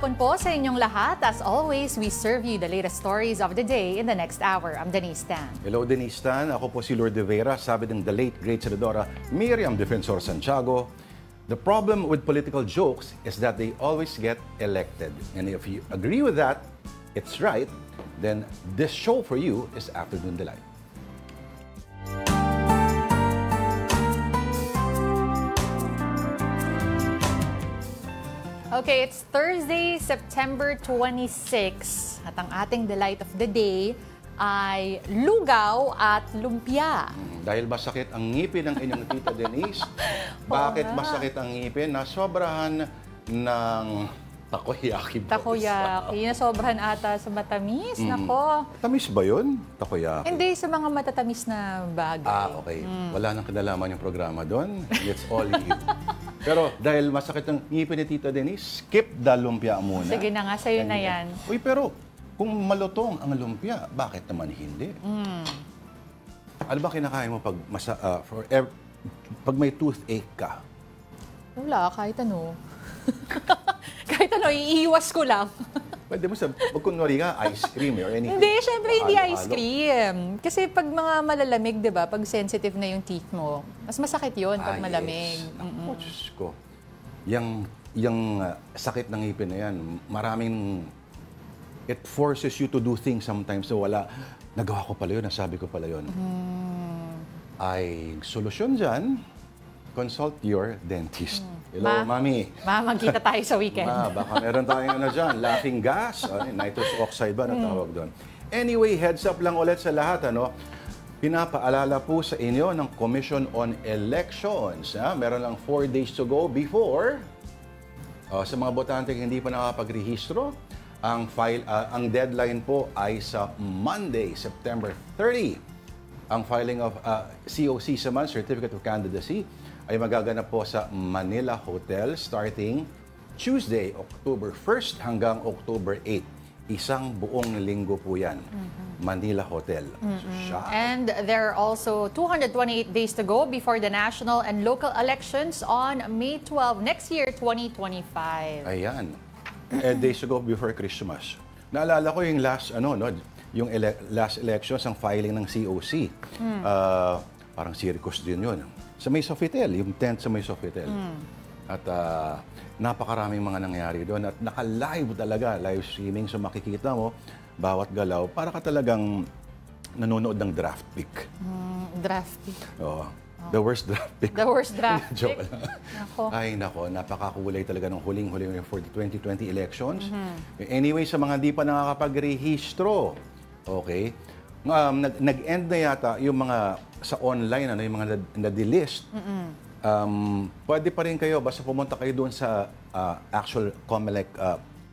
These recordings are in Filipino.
hapon po sa inyong lahat. As always, we serve you the latest stories of the day in the next hour. I'm Denise Tan. Hello, Denise Tan. Ako po si Lourdes Vera. Sabi ng the late, great Senadora Miriam Defensor Santiago, the problem with political jokes is that they always get elected. And if you agree with that, it's right, then this show for you is Afternoon Delight. Okay, it's Thursday, September 26. At ang ating delight of the day ay lugaw at lumpia. Dahil masakit ang ngipin ng inyong tita Denise, bakit masakit ang ngipin? Nasobrahan ng takoyaki. Takoyaki. Nasobrahan ata sa matamis. Nako. Tamis ba yun? Takoyaki. Hindi, sa mga matatamis na bagay. Okay. Wala nang kinalaman yung programa doon. It's all you. Pero dahil masakit ang ngipin ni Tita Denise, skip the lumpia muna. Sige na nga, sa'yo na yan. Uy, pero kung malutong ang lumpia, bakit naman hindi? Ano ba kinakain mo pag, pag may toothache ka? Wala, kahit ano. Kahit ano, iiwas ko lang. Pwede mo sa, pag kunwari ka, ice cream or anything. Hindi, syempre hindi ice cream. Kasi pag mga malalamig, di ba, pag sensitive na yung teeth mo, mas masakit yun pag malamig. Yes. Ako, Diyos ko. Yung sakit ng ngipin na yan, maraming, it forces you to do things sometimes na wala. Nagawa ko pala yun, nasabi ko pala yun. Ay, solusyon dyan, consult your dentist. Hello, Mami. Ma, magkita tayo sa weekend. Baka meron tayong ano dyan, laughing gas, nitrous oxide ba na tawag doon. Anyway, heads up lang ulit sa lahat, ano? Pinapaalala po sa inyo ng Commission on Elections. Meron lang 4 days to go before. Sa mga botante hindi pa nakapagrehistro, ang deadline po ay sa Monday, September 30. Ang filing of COC sa Certificate of Candidacy, ay magaganap po sa Manila Hotel starting Tuesday, October 1st hanggang October 8. Isang buong linggo po yan. Manila Hotel. And there are also 228 days to go before the national and local elections on May 12 next year, 2025. Ayan. Days to go before Christmas. Naalala ko yung last, yung last elections, ang filing ng COC. Parang circus din yun. Sa May Sofitel, yung tent sa May Sofitel. At napakaraming mga nangyari doon. At naka-live talaga, live streaming. So makikita mo, bawat galaw, para ka talagang nanonood ng draft pick. Draft pick. Oo. The worst draft pick. The worst draft pick. Joke lang. Ay, nako, napakakulay talaga ng huling-huling for the 2020 elections. Anyway, sa mga di pa nakakapag-rehistro, okay, nag-end na yata yung mga sa online, yung mga na-delist. Pwede pa rin kayo, basta pumunta kayo doon sa actual COMELEC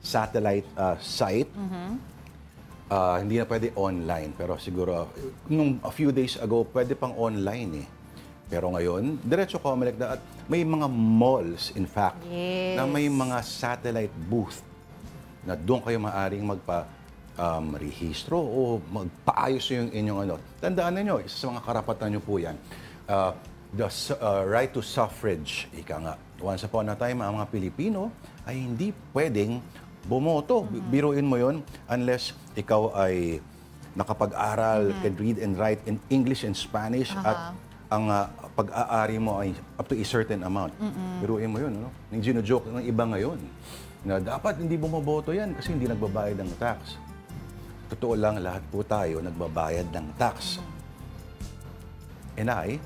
satellite site. Hindi na pwede online, pero siguro, nung a few days ago, pwede pang online eh. Pero ngayon, diretso COMELEC na, at may mga malls, in fact, na may mga satellite booth na doon kayo maaaring rehistro o magpaayos yung inyong ano. Tandaan niyo, isa sa mga karapatan niyo po yan. The right to suffrage, ika nga. Once upon a time, ang mga Pilipino ay hindi pwedeng bumoto. Biruin mo yon unless ikaw ay nakapag-aral, can read and write in English and Spanish, at ang pag-aari mo ay up to a certain amount. Biruin mo yun. Yung gino-joke ng iba ngayon na dapat hindi bumoboto yan kasi hindi nagbabayad ng tax. Totoo lang, lahat po tayo nagbabayad ng tax. And I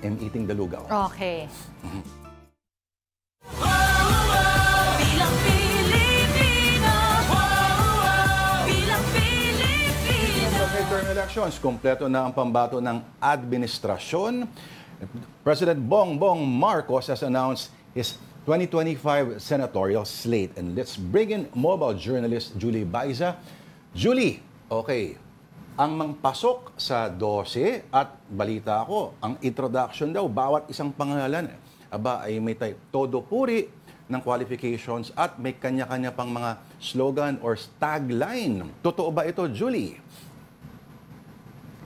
am eating the lugaw. Okay. Midterm elections, kompleto na ang pambato ng administrasyon. President Bongbong Marcos has announced his 2025 senatorial slate. And let's bring in mobile journalist Julie Baiza. Julie, okay, ang mangpasok sa 12 at balita ko, ang introduction daw, bawat isang pangalan, ay may todo puri ng qualifications at may kanya-kanya pang mga slogan or tagline. Totoo ba ito, Julie?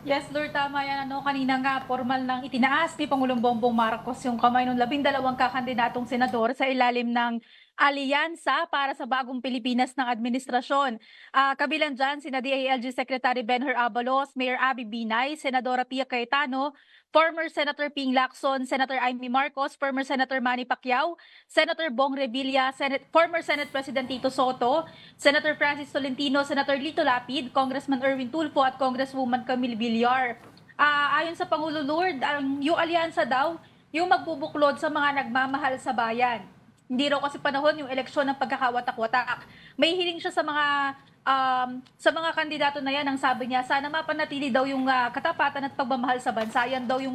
Yes, Lord, tama yan. Kanina nga, formal nang itinaas ni Pangulong Bongbong Marcos yung kamay ng 12 kakandidatong senador sa ilalim ng alyansa para sa bagong Pilipinas ng administrasyon. Kabilang dyan, sina DILG Secretary Benher Abalos, Mayor Abby Binay, Senadora Pia Cayetano, former Senator Ping Lacson, Senator Amy Marcos, former Senator Manny Pacquiao, Senator Bong Revilla, former Senate President Tito Soto, Senator Francis Tolentino, Senator Lito Lapid, Congressman Erwin Tulfo at Congresswoman Camille Villar. Ayon sa Pangulo Lord, yung alyansa daw, yung magbubuklod sa mga nagmamahal sa bayan. Hindi raw kasi panahon yung eleksyon ng pagkakawatak-watak. May hiling siya sa mga kandidato na yan. Ang sabi niya, sana mapanatili daw yung katapatan at pagmamahal sa bansa. Yan daw yung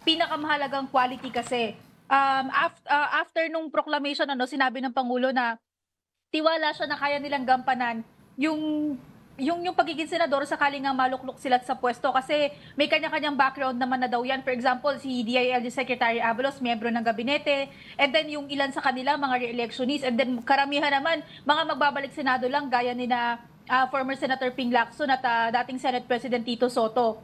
pinakamahalagang quality kasi. After nung proclamation, sinabi ng Pangulo na tiwala siya na kaya nilang gampanan yung pagiging senador sakaling nga maluklok sila sa pwesto kasi may kanya-kanyang background naman na daw yan. For example, si DILG Secretary Abalos, miyembro ng gabinete, and then yung ilan sa kanila, mga re-electionists, and then karamihan naman, mga magbabalik senado lang, gaya ni na former Senator Ping Lacson at dating Senate President Tito Soto.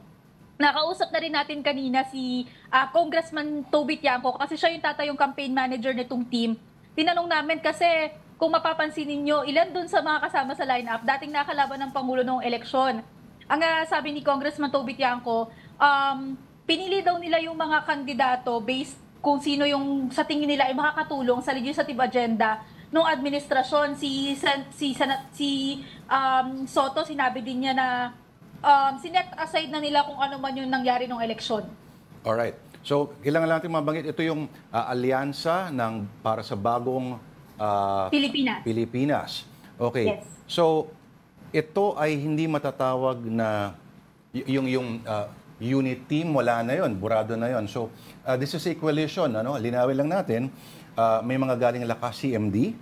Nakausap na rin natin kanina si Congressman Toby Tiangco kasi siya yung tatayong campaign manager nitong team. Tinanong namin kasi kung mapapansin ninyo, ilan dun sa mga kasama sa lineup, dating nakalaban ng Pangulo noong eleksyon. Ang sabi ni Congressman Toby Tiangco, pinili daw nila yung mga kandidato based kung sino yung sa tingin nila ay makakatulong sa legislative agenda ng administrasyon. Si Soto, sinabi din niya na sinet aside na nila kung ano man yung nangyari ng eleksyon. Alright. So, kailangan natin mabanggit, ito yung alyansa para sa bagong Pilipinas. Okay. Yes. So, ito ay hindi matatawag na yung unit team, wala na yon, burado na yon. So, this is a coalition, linawin lang natin, may mga galing Lakas CMD,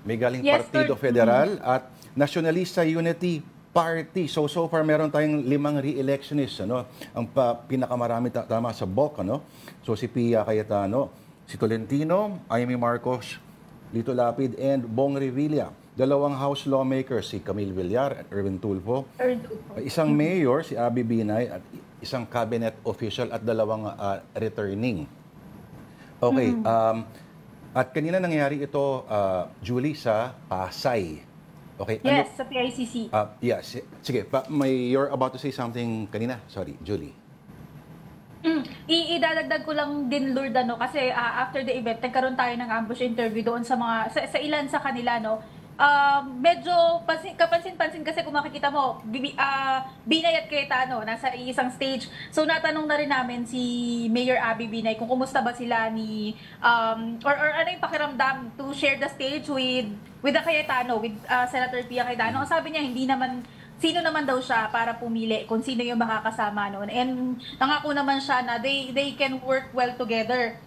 may galing Partido Federal at Nationalista Unity Party. So far meron tayong 5 re-electionists, Ang pinakamarami tama sa bulk, So si Pia Cayetano, si Tolentino, Amy Marcos, Lito Lapid, and Bong Revilla. 2 House lawmakers, si Camille Villar at Erwin Tulfo. Isang mayor, si Abby Binay, at isang cabinet official at 2 returning. Okay. At kanina nangyari ito, Julie, sa Pasay. Okay. Yes, sa PICC. Yes. Sige, you're about to say something kanina. Sorry, Julie. Idadagdag ko lang din, Lord, kasi after the event, nagkaroon tayo ng ambush interview doon sa ilan sa kanila, medyo kapansin-pansin kasi kung makikita mo, Binay at Cayetano, nasa isang stage. So natanong na rin namin si Mayor Abby Binay kung kumusta ba sila or ano yung pakiramdam to share the stage with the Cayetano, with Senator Pia Cayetano. Ang sabi niya, sino naman daw siya para pumili kung sino yung makakasama noon. And nangako naman siya na they can work well together.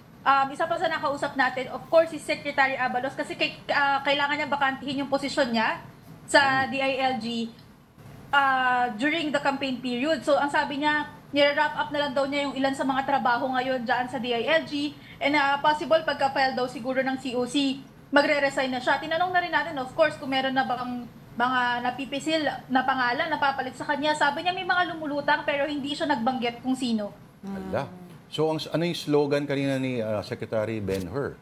Isa pa sa nakausap natin, of course, si Secretary Abalos kasi kailangan niya bakantihin yung posisyon niya sa DILG during the campaign period. So ang sabi niya, nire-wrap up na lang daw niya yung ilan sa mga trabaho ngayon dyan sa DILG and possible pagka-file daw siguro ng COC, magre-resign na siya. Tinanong na rin natin, of course, kung meron na bang mga napipisil na pangalan, napapalit sa kanya. Sabi niya may mga lumulutang pero hindi siya nagbanggit kung sino. Ala. So, ano yung slogan kanina ni Secretary Benher?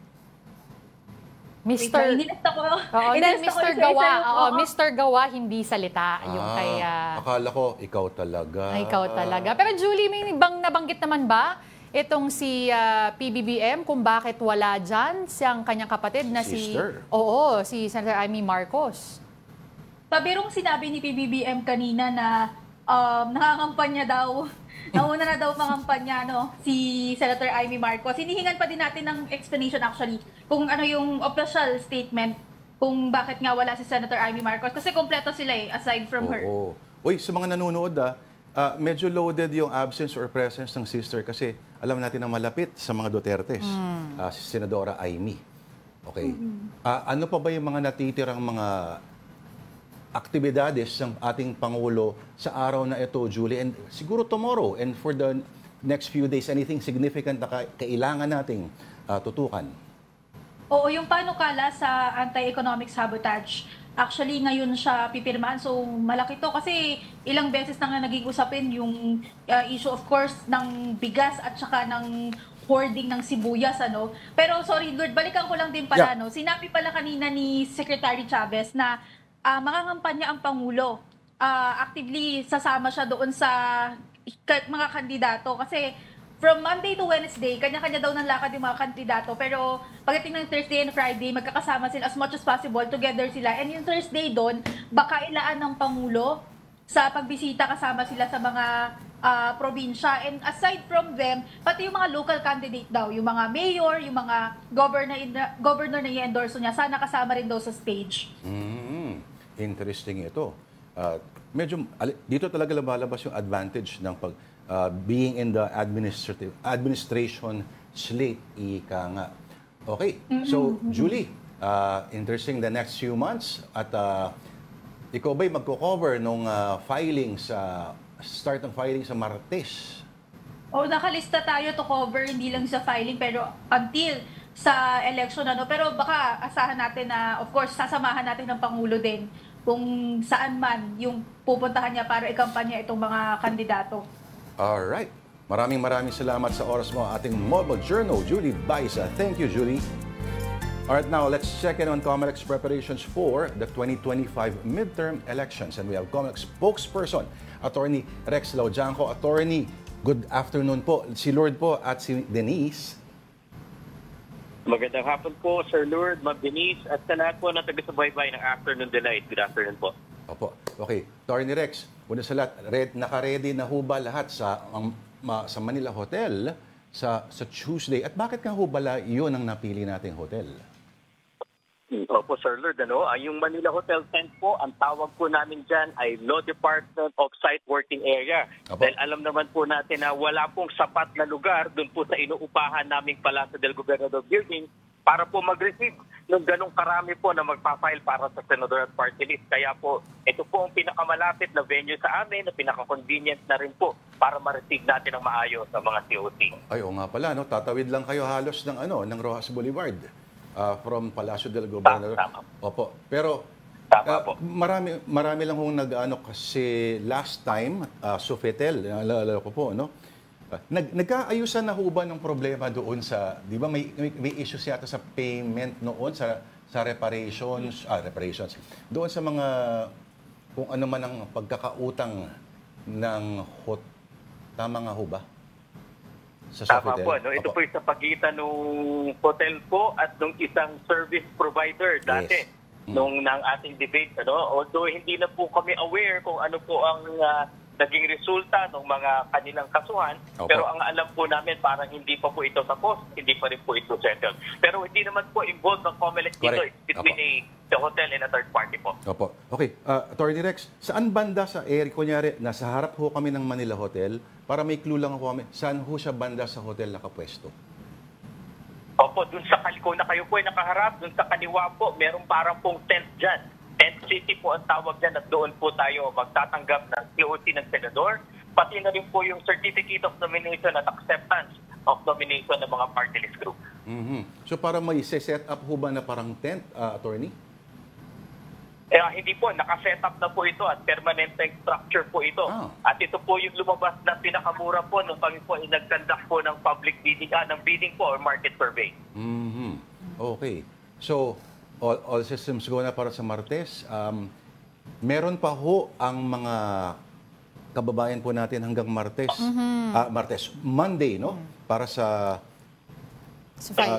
Mr. Mr. Gawa. Mr. Gawa, hindi salita. Yung kay... akala ko, ikaw talaga. Ikaw talaga. Pero Julie, may nabanggit naman ba itong si PBBM kung bakit wala dyan siyang kanyang kapatid na Sister. si Senator Amy Marcos? Pabirong sinabi ni PBBM kanina na nangangampanya daw, nauna na daw mangampanya si Senator Amy Marcos. Hinihingan pa din natin ng explanation actually kung ano yung official statement kung bakit nga wala si Senator Amy Marcos. Kasi kompleto sila aside from her. Uy, sa mga nanonood medyo loaded yung absence or presence ng sister kasi alam natin na malapit sa mga Dutertes, si Senadora Amy. Okay. Ano pa ba yung mga natitirang mga aktibidades ng ating Pangulo sa araw na ito, Julie, and siguro tomorrow and for the next few days, anything significant na kailangan nating tutukan? Oo, yung panukala sa anti-economic sabotage, actually ngayon siya pipirmahan. So malaki to kasi ilang beses na nga naging usapin yung issue of course ng bigas at saka ng hoarding ng sibuyas, ano. Pero sorry, Lord, balikan ko lang din pala, Yeah. no. Sinabi pala kanina ni Secretary Chavez na mangangampanya ang Pangulo. Actively sasama siya doon sa mga kandidato kasi from Monday to Wednesday, kanya-kanya daw ng lakad yung mga kandidato. Pero pagdating ng Thursday and Friday, magkakasama sila as much as possible, together sila. And yung Thursday doon, baka ilaan ng Pangulo sa pagbisita, kasama sila sa mga probinsya. And aside from them, pati yung mga local candidate daw, yung mga mayor, yung mga governor na i-endorse niya, sana kasama rin daw sa stage. Interesting ito. Dito talaga lumalabas yung advantage ng being in the administration slate, ika nga. Okay, so Julie, interesting the next few months at ikaw ba'y magko-cover nung filing sa start ng filing sa Martes? Nakalista tayo to cover, hindi lang sa filing, pero until sa election, ano. Pero baka asahan natin na, of course, sasamahan natin ng Pangulo din kung saan man yung pupuntahan niya para ikampanya itong mga kandidato. Alright. Maraming salamat sa oras mo, ating Mobile Journal, Julie Baisa. Thank you, Julie. Alright, now let's check in on COMELEC's preparations for the 2025 midterm elections. And we have COMELEC spokesperson, Attorney Rex Laujanco. Attorney, good afternoon po. Si Lord po at si Denise. Magandang hapon po, Sir Lord, Ma'am Denise, at sa lahat po na taga-subaybay ng Afternoon Delight. Good afternoon po. Opo. Okay. Attorney Rex, una sa lahat, naka-ready na ho ba lahat sa Manila Hotel sa Tuesday? At bakit nga ho ba yun ang napili nating hotel? Opo, Sir Lord. Yung Manila Hotel tent po, ang tawag po namin dyan ay Law Department of Site Working Area. Opo. Dahil alam naman po natin na wala pong sapat na lugar doon po sa inuupahan naming Palacio del Gobernador Building para po mag-receive ng ganong karami po na magpa-file para sa Senador at Party List. Kaya po, ito po ang pinakamalapit na venue sa amin, na pinaka-convenient na rin po para ma-receive natin ang maayos sa mga COC. Ay, oo nga pala, no? Tatawid lang kayo halos ng Rojas Boulevard. From Palacio del Gobernador. Tama. Opo. Pero Tama po. marami lang hong kasi last time Sofitel, naalala ko po, no? Nagkaayusan na ho ba ng problema doon sa, 'di ba may issues yata sa payment noon sa reparations, doon sa mga kung ano man ang pagkakautang ng tama nga ho ba? Sa Tama Sofitel? po. No? Ito Opo. po yung sa pagitan ng hotel po at ng isang service provider dati nung ng ating debate. Although hindi na po kami aware kung ano po ang naging resulta ng mga kanilang kasuhan. Opo. Pero ang alam po namin parang hindi pa po ito tapos, hindi pa rin po ito settled. Pero hindi naman po involved ng COMELEC dito. Correct. It's between the hotel and a third party po. Opo. Okay. Attorney Rex, saan banda sa area, kunyari, nasa harap ho kami ng Manila Hotel, para may clue lang ho kami, saan ho siya banda sa hotel nakapwesto? Opo, dun sa kaliko na kayo po ay nakaharap, dun sa kaliwa po, meron parang pong tent dyan. Tent City po ang tawag dyan at doon po tayo magtatanggap ng COC ng Senador. Pati na rin po yung Certificate of Nomination at Acceptance of Nomination ng mga party list group. So para may set up ho ba na parang tent, attorney? Hindi po, nakaset up na po ito at permanent structure po ito. At ito po yung lumabas na pinakamura po nung kami po nag-conduct po ng public bidding, ng bidding po or market survey. Okay. So, all systems go na para sa Martes. Meron pa ho ang mga kababayan po natin hanggang Martes. Monday, no? Para sa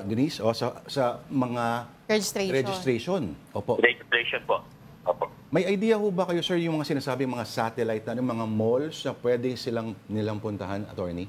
Denise, sa mga registration. Opo. Registration po. Opo. May idea ho ba kayo, sir, yung mga sinasabi mga satellite na mga malls na pwede nilang puntahan, attorney?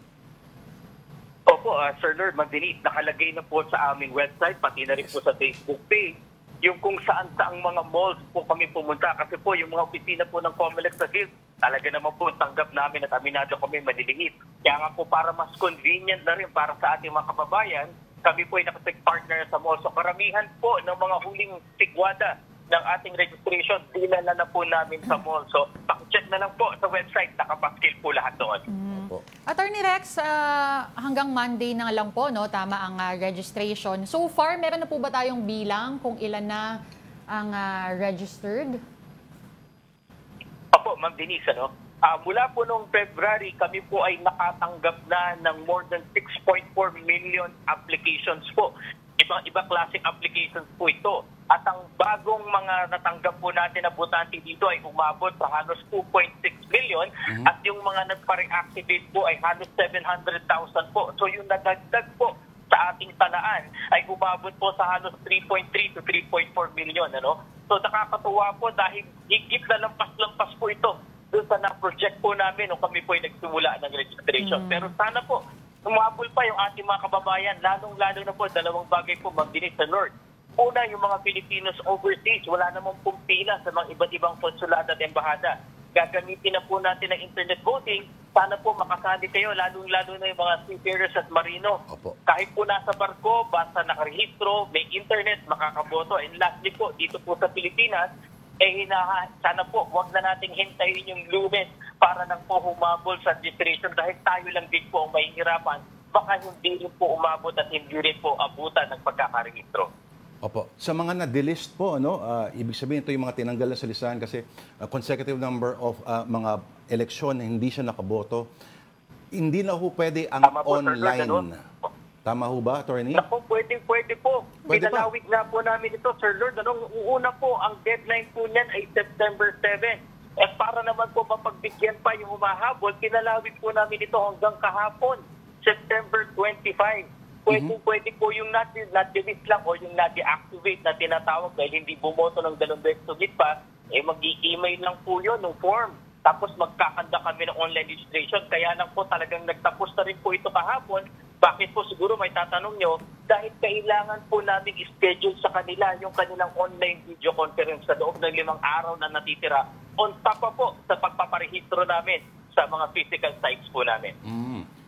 Opo, Sir Lord, Ma'am Denise, nakalagay na po sa aming website, pati na rin po sa Facebook page, yung kung saan-saang mga malls po kami pumunta. Kasi po, yung mga opisina po ng COMELEC sa Hills, talaga naman po tanggap namin at aminado kami maliliit. Kaya nga po, para mas convenient na rin para sa ating mga kababayan, kami po ay nakapag-partner sa mall. So karamihan po ng mga huling tigwada ng ating registration, dinala na po namin sa mall. So pakicheck na lang po sa website, nakapaskil po lahat doon. Attorney Rex, hanggang Monday na lang po, no? Tama ang registration. So far, meron na po ba tayong bilang kung ilan na ang registered? Opo, Ma'am Denise, Mula po noong February, kami po ay nakatanggap na ng more than 6.4 million applications po. Ibang klaseng applications po ito. At ang bagong mga natanggap po natin na botante dito ay umabot sa halos 2.6 million at yung mga nagpa-reactivate po ay halos 700,000 po. So yung nadagdag po sa ating talaan ay umabot po sa halos 3.3 to 3.4 million. So nakakatuwa po dahil higit na lampas-lampas po ito doon sa na-project po namin nung kami po ay nagsimula ng registration. Pero sana po, umabol pa yung ating mga kababayan, lalong-lalo na po, dalawang bagay po magdinig sa North. Una, yung mga Filipinos overseas, wala namang pumpila sa mga iba't ibang konsulado at embahada. Gagamitin na po natin ang internet voting. Sana po makasali kayo, lalong-lalo na yung mga seafarers at marino. Opo. Kahit po nasa barko, basta nakarehistro, may internet, makakaboto. And lastly po, dito po sa Pilipinas, sana po, wag na nating hintayin yung Lunes para nang po humabol sa registration dahil tayo lang din po ang mahihirapan. Baka hindi rin po umabot at hindi rin po abutan ng pagkakarehistro. Opo. Sa mga na-delist po, ibig sabihin ito yung mga tinanggal na sa listahan kasi consecutive number of mga eleksyon na hindi siya nakaboto. Hindi na ho pwede ang Tama po, online. Sir, Tama ho ba, Attorney? Naku, pwede po. Pwede pa. Pinalawig na po namin ito, Sir Lord. Una po, ang deadline po niyan ay September 7. Para naman po mapagbigyan pa yung humahabol, pinalawig po namin ito hanggang kahapon, September 25. Pwede po yung na-delete lang o yung na-deactivate na tinatawag dahil hindi bumoto ng 2 beses ulit pa, mag-i-email lang po yun ng form. Tapos magkakanda kami ng online registration. Kaya lang po talagang nagtapos na rin po ito kahapon. Bakit po siguro may tatanong nyo? Dahil kailangan po namin schedule sa kanila yung kanilang online video conference sa loob ng 5 araw na natitira. On top pa po sa pagpaparehistro namin sa mga physical sites po namin.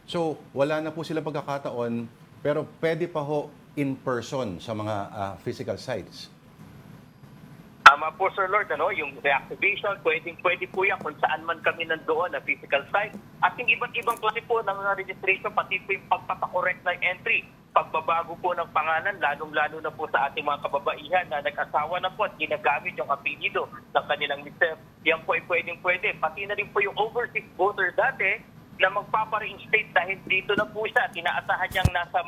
So, wala na po sila pagkakataon, pero pwede pa ho in person sa mga physical sites. Tama po, Sir Lord, yung reactivation, pwede po yan kung saan man kami nandoon na physical site. At yung iba't ibang klase po ng registration, pati po yung pagpapakorek ng entry, pagbabago po ng pangalan, lalong-lalo na po sa ating mga kababaihan na nag-asawa na po at ginagamit yung apelido ng kanilang mister. Yan po ay pwede. Pati na rin po yung overseas voter dati na magpapa-reinstate dahil dito na po siya. Tinaasahan niyang nasa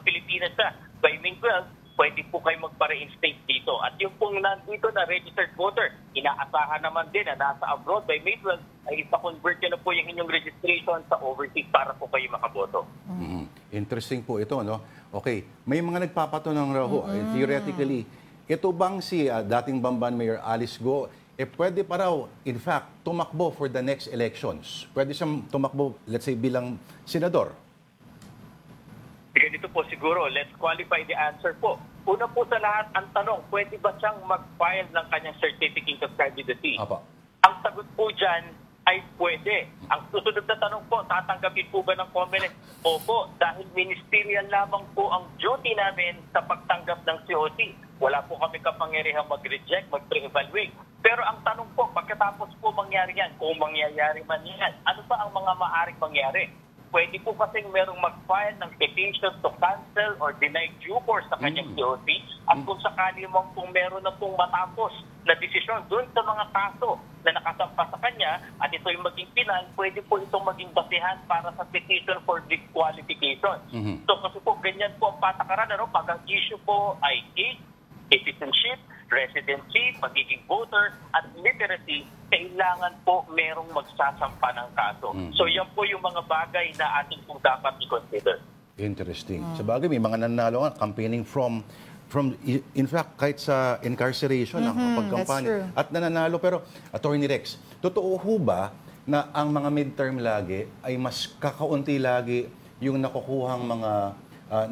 Pilipinas siya by May 12. Pwede po kayo magpa-reinstate dito. At yung pong nandito na registered voter, inaasahan naman din na nasa abroad by May 12, ay ipa-convert nyo na po yung inyong registration sa overseas para po kayo makaboto. Interesting po ito, Okay, may mga nagpapatunong raw ho. Theoretically, ito bang si dating Bamban Mayor Alice Go, pwede pa raw, in fact, tumakbo for the next elections? Pwede siyang tumakbo, let's say, bilang senador? Ganito po siguro, let's qualify the answer po. Una po sa lahat, ang tanong, pwede ba siyang mag-file ng kanyang certificate of candidacy? Apa. Ang sagot po dyan ay pwede. Ang susunod na tanong po, tatanggapin po ba ng COMELEC? Opo, dahil ministerial lamang po ang duty namin sa pagtanggap ng COC. Wala po kami kapangyarihang mag-reject, mag-pre-evaluate. Pero ang tanong po, pagkatapos po mangyari yan, kung mangyayari man yan, ano ba ang mga maaaring mangyari? Pwede po kasing merong mag-file ng petition to cancel or deny due course sa kanyang COC. At kung sakali mong kung meron na pong matapos na desisyon doon sa mga kaso na nakasampa sa kanya at ito'y maging final, pwede po itong maging basihan para sa petition for disqualification. So kasi po ganyan po ang patakaran. Pag ang issue po ay age, citizenship, residency, pagiging voter, at literacy, kailangan po merong magsasampa ng kaso. So yan po yung mga bagay na ating po dapat i-consider. Interesting. Sa bagay, may mga nanalo nga, campaigning from in fact, kahit sa incarceration, ang pagkampanya. At nananalo. Pero, Attorney Rex, totoo ho ba na ang mga midterm lagi ay mas kakaunti lagi yung nakukuhang mga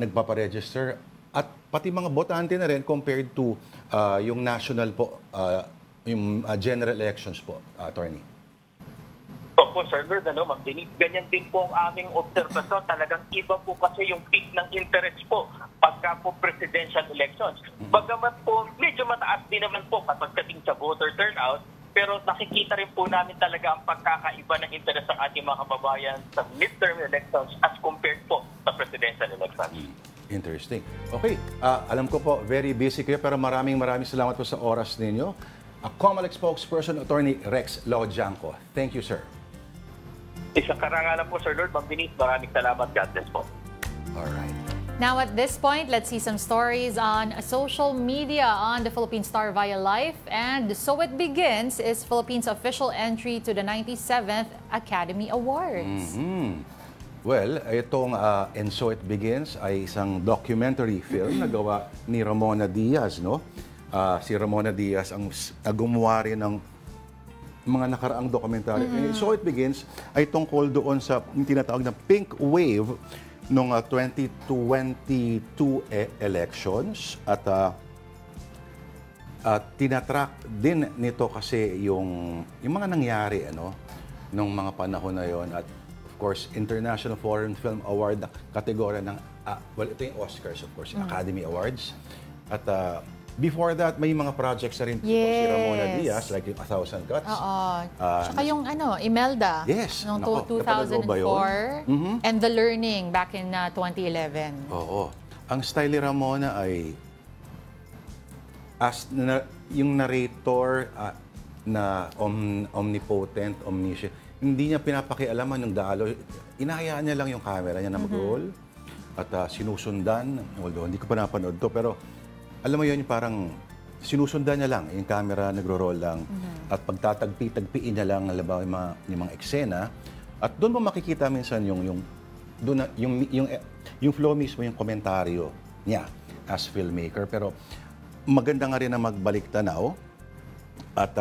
nagpaparegister at pati mga botante na rin compared to yung national po, yung general elections po, Attorney? Opo, Sir Lord, Ma'am Denise, ganyan din po ang aming observasyon. Talagang iba po kasi yung peak ng interest po pagka po presidential elections. Bagamat po, medyo mataas din naman po kapag kating sa voter turnout, pero nakikita rin po namin talaga ang pagkakaiba ng interest ng ating mga kababayan sa midterm elections as compared po sa presidential elections. Interesting. Okay, alam ko po, very busy kayo pero maraming salamat po sa oras ninyo. COMELEC spokesperson, Attorney Rex Laudianco. Thank you, sir. Isang karangalan po, Sir Lord. Ma'am Denise, maraming salamat. God bless po. Alright. Now at this point, let's see some stories on social media on the Philippine Star via Life. And So It Begins is Philippines' official entry to the 97th Academy Awards. Well, itong And So It Begins ay isang documentary film na gawa ni Ramona Diaz, no? Si Ramona Diaz ang gumawa rin ng mga nakaraang dokumentaryo. And So It Begins ay tungkol doon sa yung tinatawag na pink wave noong 2022 elections at tinatrack din nito kasi yung mga nangyari nung mga panahon na yon at of course International Foreign Film Award na kategorya ng well, ito yung Oscars, of course, Academy Awards at before that, may mga projects na rin si Ramona Diaz, like yung 1,000 Cuts. Oo. Tsaka yung Imelda. Yes. Noong Nako, 2004. And The Learning back in 2011. Oo. Ang style ni Ramona ay yung narrator na omnipotent, omniscient. Hindi niya pinapakialaman yung dalo. Inahayaan niya lang yung camera niya na mag-roll at sinusundan. Although hindi ko pa napanood to, pero alam mo yun, parang sinusundan niya lang, yung camera nagro-roll lang, at pagtatagpi-tagpiin niya lang, halimbawa yung mga eksena, at doon mo makikita minsan yung flow mismo, yung komentaryo niya as filmmaker. Pero maganda nga rin na magbalik tanaw at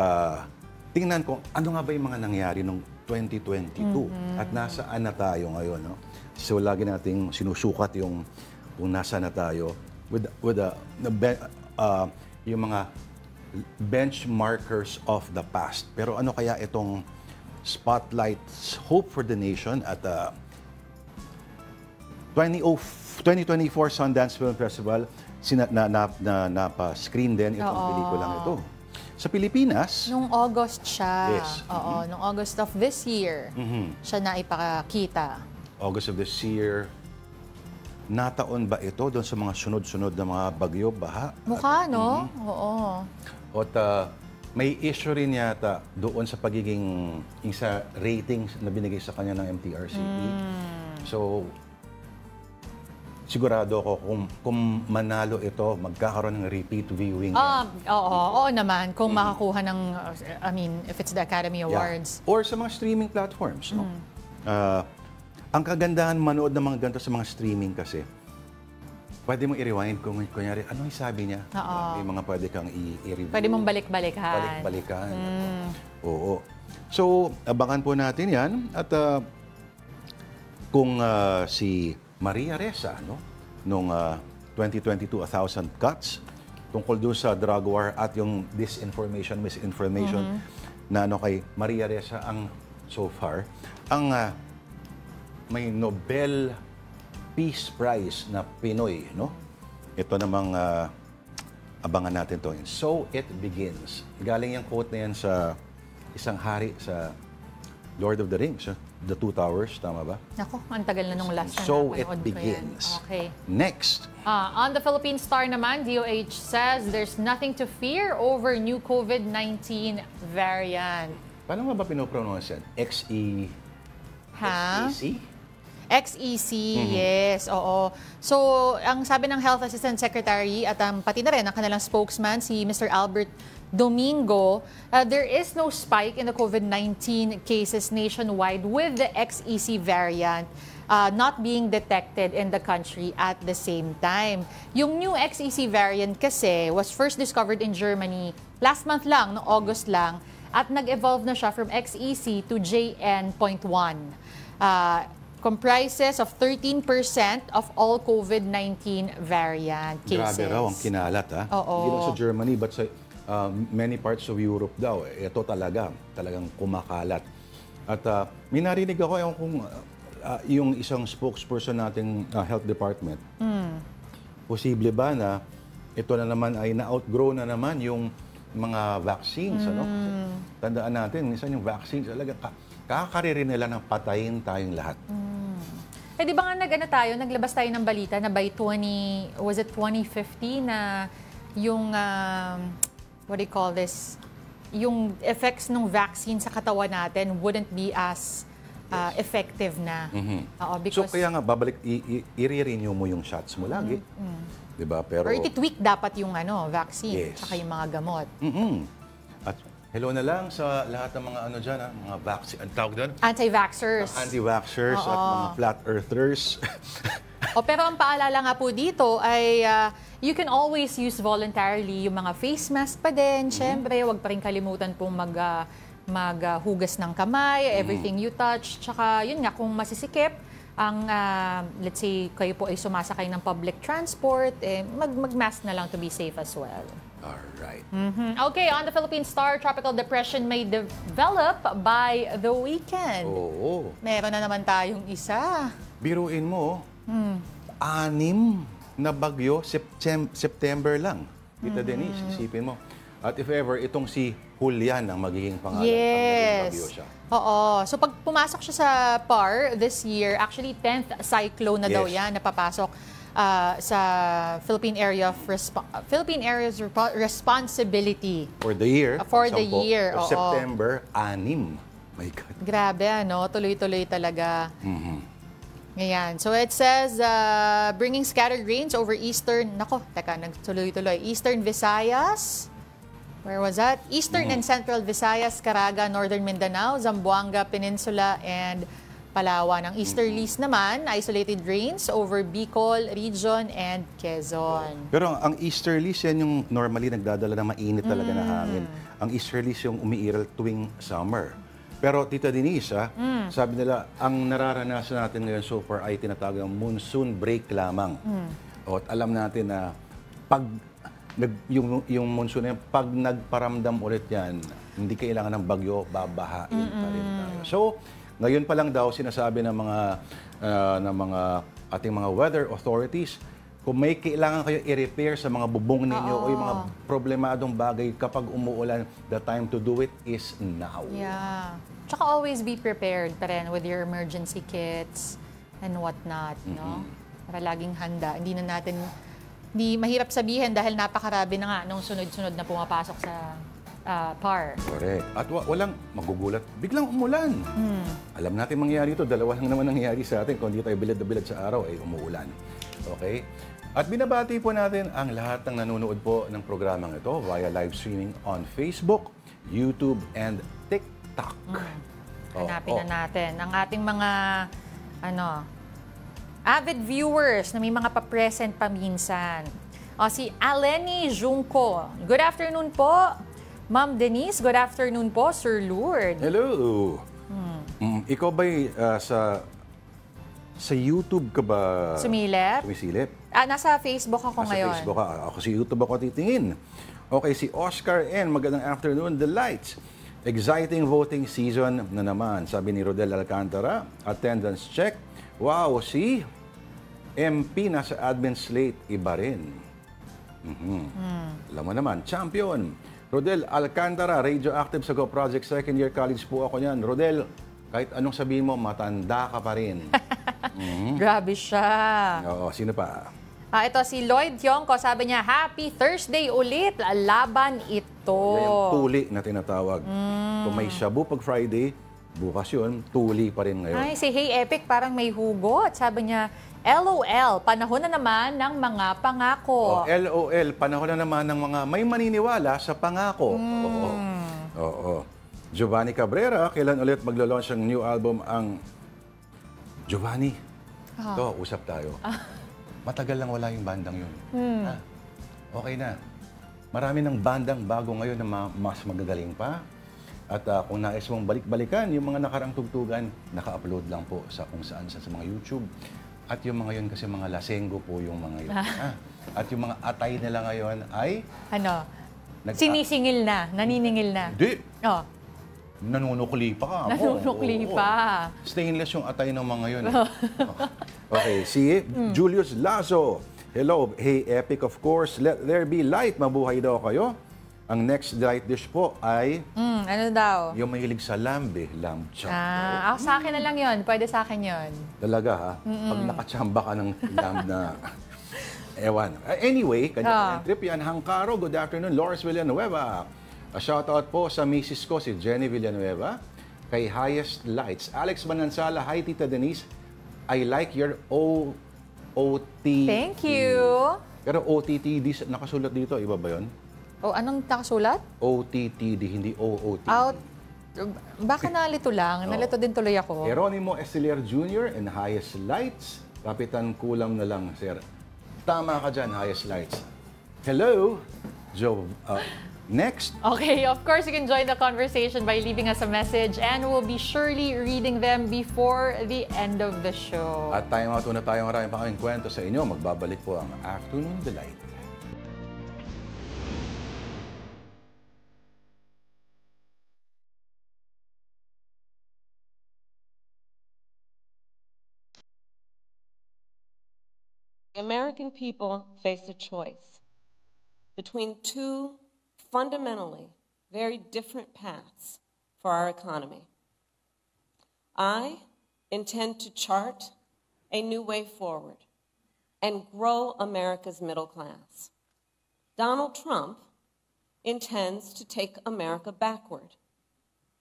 tingnan ko, ano nga ba yung mga nangyari noong 2022 at nasaan na tayo ngayon. No? So lagi nating sinusukat yung kung nasaan na tayo with yung mga benchmarkers of the past. Pero ano kaya itong Spotlight's Hope for the Nation at 2024 Sundance Film Festival napa-screen din itong pelikulang ito. Sa Pilipinas, Nung August siya. Yes. Oo, nung August of this year, siya na ipakita. August of this year, nataon ba ito doon sa mga sunod-sunod na mga bagyo, baha? Mukha, no? Oo. At may issue rin yata doon sa pagiging sa ratings na binigay sa kanya ng MTRCE. So, sigurado ako kung manalo ito, magkakaroon ng repeat viewing. Oo naman. Kung makakuha ng, if it's the Academy Awards. Or sa mga streaming platforms. No? Ang kagandahan manood ng mga ganito sa mga streaming kasi, pwede mong i-rewind kung kunyari, ano yung sabi niya? May mga pwede kang i-review. Pwede mong balik-balikan. Balik-balikan. Oo. So, abangan po natin yan. At kung si Maria Ressa, noong 2022, 1,000 Cuts, tungkol doon sa drug war at yung disinformation, misinformation na kay Maria Ressa ang so far, ang may Nobel Peace Prize na Pinoy, no? Ito namang abangan natin to. So It Begins. Galing yung quote na yan sa isang hari sa Lord of the Rings, The Two Towers, tama ba? Naku, ang tagal na nung last na So It napanood ko yan. Begins. Okay. Next. On the Philippine Star naman, DOH says there's nothing to fear over new COVID-19 variant. Paano nga ba pinopronounce yan? XEC? XEC, yes, oo. So, ang sabi ng Health Assistant Secretary at pati na rin ang kanilang spokesman, si Mr. Albert Domingo, there is no spike in the COVID-19 cases nationwide with the XEC variant not being detected in the country at the same time. Yung new XEC variant kasi was first discovered in Germany last month lang, no August lang, at nag-evolve na siya from XEC to JN.1. Comprises of 13% of all COVID-19 variant cases. Grabe raw ang kinalat, ha? Oo. Hindi lang sa Germany, but sa many parts of Europe daw. Ito talagang kumakalat. At may narinig ako kung yung isang spokesperson nating health department, posible ba na ito na naman ay na-outgrow na naman yung mga vaccines, Tandaan natin, minsan yung vaccines talaga kakaririn nila ng patayin tayong lahat. Eh di ba nga naglabas tayo ng balita na by 2050 na yung, what do you call this, yung effects ng vaccine sa katawan natin wouldn't be as effective na. Oo, So because, kaya nga, babalik, i-renew mo yung shots mo lagi. Diba? Pero, or iti-tweak dapat yung vaccine, Yes. tsaka yung mga gamot. At hello na lang sa lahat ng mga dyan, mga vaccine, ang tawag doon? Anti-vaxxers. Anti-vaxxers at mga flat earthers. Pero ang paalala nga po dito ay you can always use voluntarily yung mga face mask pa din. Siyempre, wag pa rin kalimutan pong maghugas ng kamay, everything you touch. Tsaka yun nga, kung masisikip, let's say kayo po ay sumasakay ng public transport, mag-mask na lang to be safe as well. Alright. Okay, on the Philippine Star, tropical depression may develop by the weekend. Oo. Meron na naman tayong isa. Biruin mo, 6 na bagyo, September lang. Tita Denise, isipin mo. At if ever, itong si Julian ang magiging pangalan. Pag naging bagyo siya. Oo. So pag pumasok siya sa PAR this year, actually 10th cyclone na daw Yes. yan, napapasok sa Philippine Area's Responsibility. For the year. For the 10 year, of oo. September, 6. My God. Grabe, tuloy-tuloy talaga. Ngayon. So it says, bringing scattered rains over eastern, nagtuloy-tuloy. Eastern Visayas, where was that? Eastern and Central Visayas, Caraga, Northern Mindanao, Zamboanga Peninsula, and Palawan. Ang easterlies naman, isolated rains over Bicol region and Quezon. Pero ang easterlies, yan yung normally nagdadala ng mainit talaga na hangin. Ang easterlies yung umiiral tuwing summer. Pero Tita Denise, sabi nila, ang nararanasan natin ngayon so far ay tinatawag ng monsoon break lamang. At alam natin na pag yung monsoon na yan, pag nagparamdam ulit yan, hindi kailangan ng bagyo, babahain pa rin tayo. So, ngayon pa lang daw sinasabi ng mga ating mga weather authorities, kung may kailangan kayo i-repair sa mga bubong ninyo o yung mga problemadong bagay kapag umuulan, the time to do it is now. Yeah. Tsaka always be prepared pa rin with your emergency kits and whatnot, no? Para laging handa. Hindi mahirap sabihin dahil napakarami na nga nung sunod-sunod na pumapasok sa PAR. Correct. At walang magugulat, biglang umulan. Alam natin mangyayari ito, dalawa lang naman nangyayari sa atin. Kung di tayo bilad na bilad sa araw, ay umuulan. Okay? At binabati po natin ang lahat ng nanonood po ng programang ito via live streaming on Facebook, YouTube, and TikTok. Hanapin na natin ang ating mga avid viewers na may mga pa-present pa minsan. Si Aleni Junco. Good afternoon po. Ma'am Denise, good afternoon po, Sir Lourdes. Hello! Ikaw ba'y sa YouTube ka ba sumisilip? Nasa Facebook ako ngayon. Sa Facebook ka. Ako sa YouTube ako titingin. Okay, si Oscar N. Magandang afternoon. The Lights. Exciting voting season na naman. Sabi ni Rodel Alcantara. Attendance check. Wow, si MP nasa admin slate. Iba rin. Alam mo naman, champion. Rodel Alcantara, radioactive sa Go Project. Second year college po ako niyan. Rodel, kahit anong sabihin mo, matanda ka pa rin. Grabe siya. Oo, sino pa? Ito si Lloyd Tiongco, sabi niya, Happy Thursday ulit, laban ito. Yan yung tuli na tinatawag. Kung may shabu pag Friday, bukas yun, tuli pa rin ngayon. Ay, si Hey Epic parang may hugot. Sabi niya, LOL, panahon na naman ng mga pangako. LOL, panahon na naman ng mga may maniniwala sa pangako. Oo. Giovanni Cabrera, kailan ulit maglo-launch ang new album ang Giovanni? Ito, usap tayo. Matagal lang wala yung bandang yun. Okay na. Marami ng bandang bago ngayon na mas magagaling pa. At kung nais mong balik-balikan, yung mga nakarang tugtugan, naka-upload lang po sa kung saan sa mga YouTube. At yung mga yun kasi mga lasenggo po yung mga yun. At yung mga atay nila ngayon ay... Sinisingil na, naniningil na. Hindi. Oh. Nanunukli pa ka. Nanunukli pa. Stainless yung atay ng mga yun. Okay, si Julius Lazo. Hello, Hey Epic of course. Let there be light. Mabuhay daw kayo. Ang next light dish po ay... ano daw? Yung mahilig sa lambe, lamb chop. Ako sa akin na lang yun. Pwede sa akin yun. Talaga ha? Pag nakachamba ka ng lamb na... Ewan. Anyway, kanya trip yan. Hangkaro, good afternoon. Loris Villanueva. Shoutout po sa misis ko, si Jenny Villanueva, kay Highest Lights. Alex Manansala, hi Tita Denise, I like your OOT. Thank you. Pero OTTD, nakasulat dito, iba ba yun? O, anong nakasulat? OTTD, hindi OOT. Out. Baka nalito lang. Nalito din tuloy ako. Geronimo Estelier Jr. and Highest Lights. Kapitan kulam na lang, sir. Tama ka dyan, Highest Lights. Hello, Joe. Next. Okay, of course, you can join the conversation by leaving us a message and we'll be surely reading them before the end of the show. At tayo matuto na tayong maraming pang kwento sa inyo. Magbabalik po ang Afternoon Delight. The American people face a choice between two fundamentally very different paths for our economy. I intend to chart a new way forward and grow America's middle class. Donald Trump intends to take America backward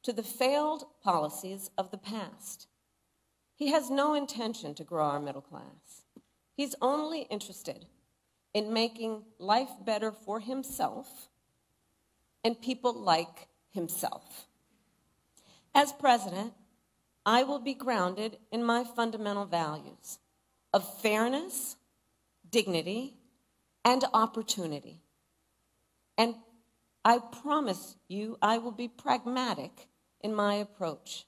to the failed policies of the past. He has no intention to grow our middle class. He's only interested in making life better for himself and people like himself. As president, I will be grounded in my fundamental values of fairness, dignity, and opportunity. And I promise you I will be pragmatic in my approach.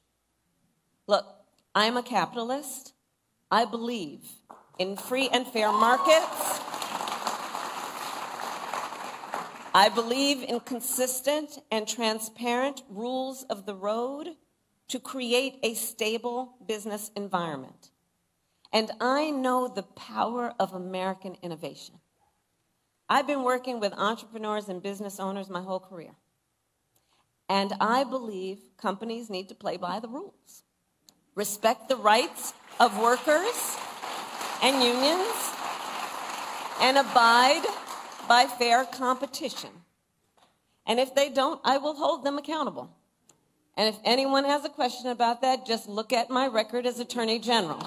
Look, I'm a capitalist. I believe in free and fair markets. I believe in consistent and transparent rules of the road to create a stable business environment. And I know the power of American innovation. I've been working with entrepreneurs and business owners my whole career. And I believe companies need to play by the rules, respect the rights of workers and unions, and abide by fair competition. And if they don't, I will hold them accountable. And if anyone has a question about that, just look at my record as Attorney General.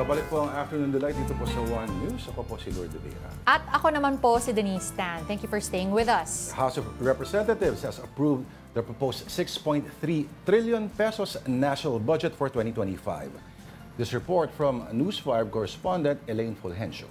Babalik po ang Afternoon Delight dito po sa One News. Ako po si Lord De Vera. At ako naman po si Denise Tan. Thank you for staying with us. The House of Representatives has approved the proposed 6.3 trillion pesos national budget for 2025. This report from News 5 correspondent Elaine Fulgencio.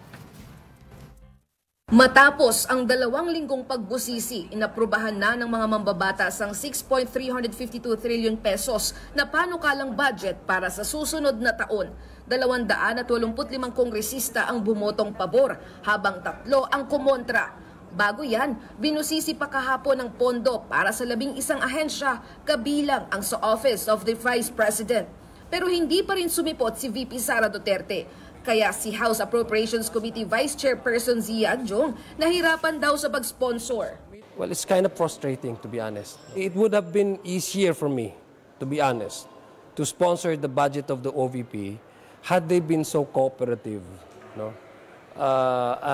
Matapos ang 2 linggong pagbusisi, inaprubahan na ng mga mambabatas ang 6.352 trillion pesos na panukalang budget para sa susunod na taon. 285 kongresista ang bumotong pabor, habang 3 ang kumontra. Bago yan, binusisi pa kahapon ng pondo para sa 11 ahensya, kabilang ang sa Office of the Vice President. Pero hindi pa rin sumipot si VP Sara Duterte. Kaya si House Appropriations Committee Vice Chairperson Zia Adjong nahirapan daw sa pag-sponsor. Well, it's kind of frustrating, to be honest. It would have been easier for me, to be honest, to sponsor the budget of the OVP had they been so cooperative. No?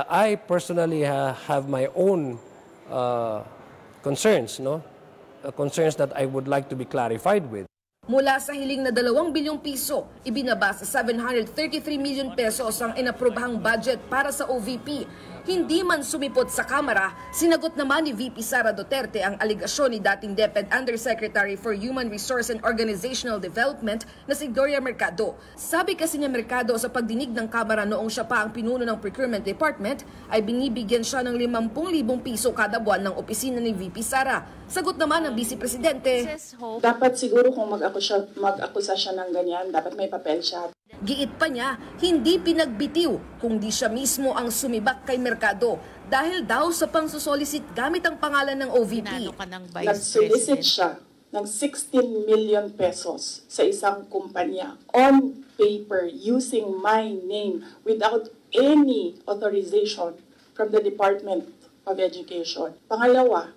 I personally have my own concerns, no? Concerns that I would like to be clarified with. Mula sa hiling na 2 bilyong piso, ibinaba sa 733 million pesos ang inaprobahang budget para sa OVP. Hindi man sumipot sa Kamara, sinagot naman ni VP Sara Duterte ang aligasyon ni dating DepEd Undersecretary for Human Resource and Organizational Development na si Gloria Mercado. Sabi kasi ni Mercado sa pagdinig ng Kamara noong siya pa ang pinuno ng Procurement Department, ay binibigyan siya ng 50,000 piso kada buwan ng opisina ni VP Sara. Sagot naman ng Vice Presidente, dapat siguro kung mag-akusa siya ng ganyan, dapat may papel siya. Giit pa niya, hindi pinagbitiw kung di siya mismo ang sumibak kay Mercado dahil daw sa pangsusolisit gamit ang pangalan ng OVP. Nag-solicit siya ng 16 million pesos sa isang kumpanya on paper using my name without any authorization from the Department of Education. Pangalawa,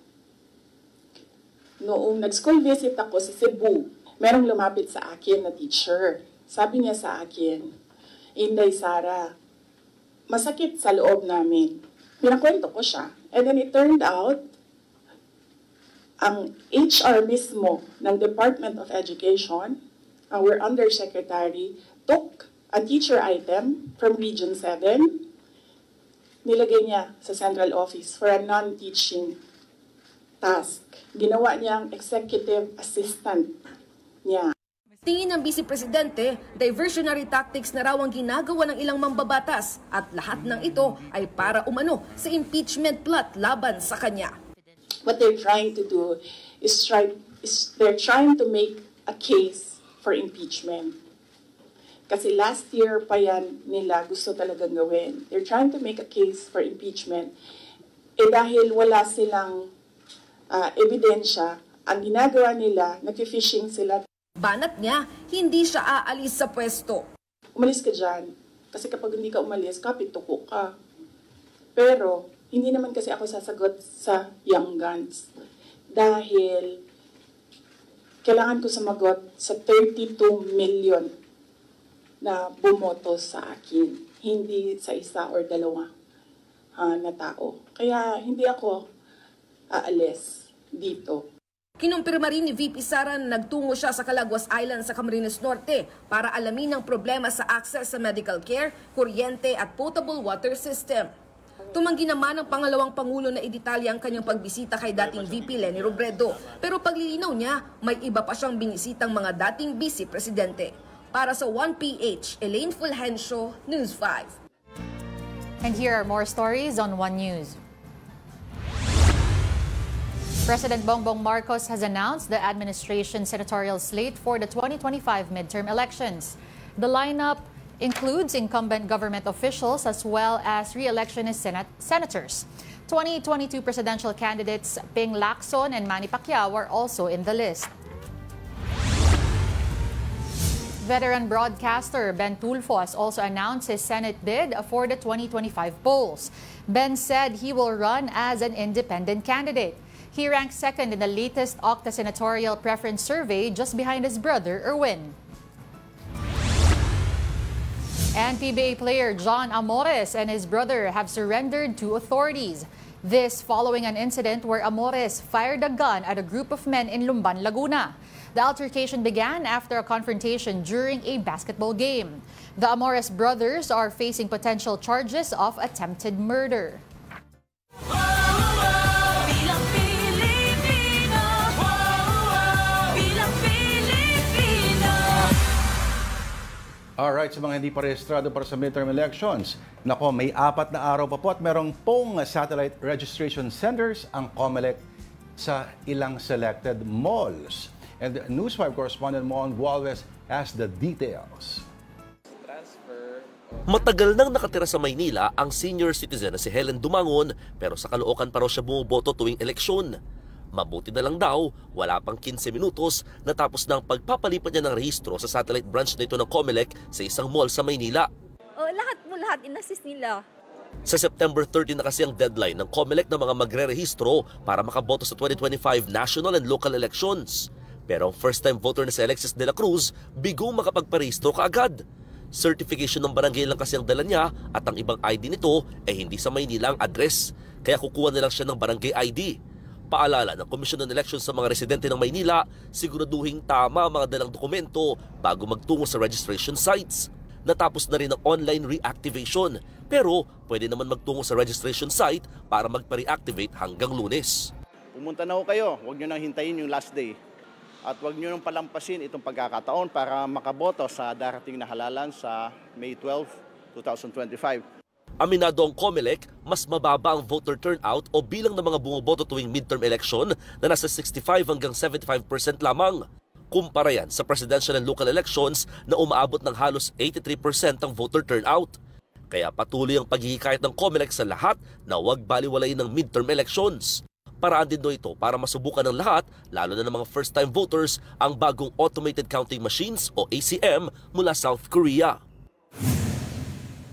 noong nag-school visit ako sa Cebu, merong lumapit sa akin na teacher. Sabi niya sa akin, Inday Sara, masakit sa loob namin. Pinakwento ko siya. And then it turned out, ang HR mismo ng Department of Education, our undersecretary, took a teacher item from Region 7, nilagay niya sa central office for a non-teaching task. Ginawa niyang executive assistant niya. Tingin ng Vice Presidente, diversionary tactics na raw ang ginagawa ng ilang mambabatas at lahat ng ito ay para umano sa impeachment plot laban sa kanya. What they're trying to do is they're trying to make a case for impeachment. Kasi last year pa yan nila gusto talagang gawin. They're trying to make a case for impeachment. Dahil wala silang ebidensya, ang ginagawa nila, nag-fishing sila. Banat niya, hindi siya aalis sa pwesto. Umalis ka dyan. Kasi kapag hindi ka umalis, kapituko ka. Pero, hindi naman kasi ako sasagot sa Young Guns. Dahil, kailangan ko sumagot sa 32 million na bumoto sa akin. Hindi sa isa or dalawa na tao. Kaya, hindi ako aalis dito. Kinumpirma rin ni VP Sara na nagtungo siya sa Calaguas Island sa Camarines Norte para alamin ang problema sa access sa medical care, kuryente at potable water system. Tumanggi naman ang pangalawang Pangulo na idetalya ang kanyang pagbisita kay dating VP Leni Robredo. Pero paglilinaw niya, may iba pa siyang binisitang mga dating Vice Presidente. Para sa 1PH, Elaine Fulgencio, News 5. And here are more stories on One News. President Bongbong Marcos has announced the administration's senatorial slate for the 2025 midterm elections. The lineup includes incumbent government officials as well as re-electionist senators. 2022 presidential candidates Ping Lacson and Manny Pacquiao are also in the list. Veteran broadcaster Ben Tulfo has also announced his Senate bid for the 2025 polls. Ben said he will run as an independent candidate. He ranks second in the latest Octa Senatorial Preference Survey, just behind his brother, Erwin. And PBA player John Amores and his brother have surrendered to authorities. This following an incident where Amores fired a gun at a group of men in Lumban, Laguna. The altercation began after a confrontation during a basketball game. The Amores brothers are facing potential charges of attempted murder. Alright, sa mga hindi pa rehistrado para sa midterm elections, nako, may 4 na araw pa po at merong pong satellite registration centers ang COMELEC sa ilang selected malls. And News 5 correspondent Mon Gualvez has the details. Matagal nang nakatira sa Maynila ang senior citizen na si Helen Dumangon, pero sa Caloocan pa raw siya bumuboto tuwing eleksyon. Mabuti na lang daw, wala pang 15 minutos natapos na ang pagpapalipat niya ng rehistro sa satellite branch na ito ng COMELEC sa isang mall sa Maynila. Lahat, in-assist nila. Sa September 30 na kasi ang deadline ng COMELEC na mga magre-rehistro para makaboto sa 2025 national and local elections. Pero ang first-time voter na si Alexis de la Cruz, bigong makapagparehistro kaagad. Certification ng barangay lang kasi ang dala niya at ang ibang ID nito ay hindi sa Maynila ang address. Kaya kukuha na lang siya ng barangay ID. Paalala ng Commission on Elections sa mga residente ng Maynila, siguraduhin tama ang mga dalang dokumento bago magtungo sa registration sites. Natapos na rin ang online reactivation, pero pwede naman magtungo sa registration site para magpa-reactivate hanggang Lunes. Pumunta na ho kayo, huwag nyo nang hintayin yung last day. At huwag nyo nang palampasin itong pagkakataon para makaboto sa darating na halalan sa May 12, 2025. Aminado ang COMELEC, mas mababa ang voter turnout o bilang ng mga bumoboto tuwing midterm election na nasa 65 hanggang 75% lamang. Kumpara yan sa presidential and local elections na umaabot ng halos 83% ang voter turnout. Kaya patuloy ang paghihikayat ng COMELEC sa lahat na huwag baliwalayin ng midterm elections. Paraan din ito para masubukan ng lahat, lalo na ng mga first-time voters, ang bagong automated counting machines o ACM mula South Korea.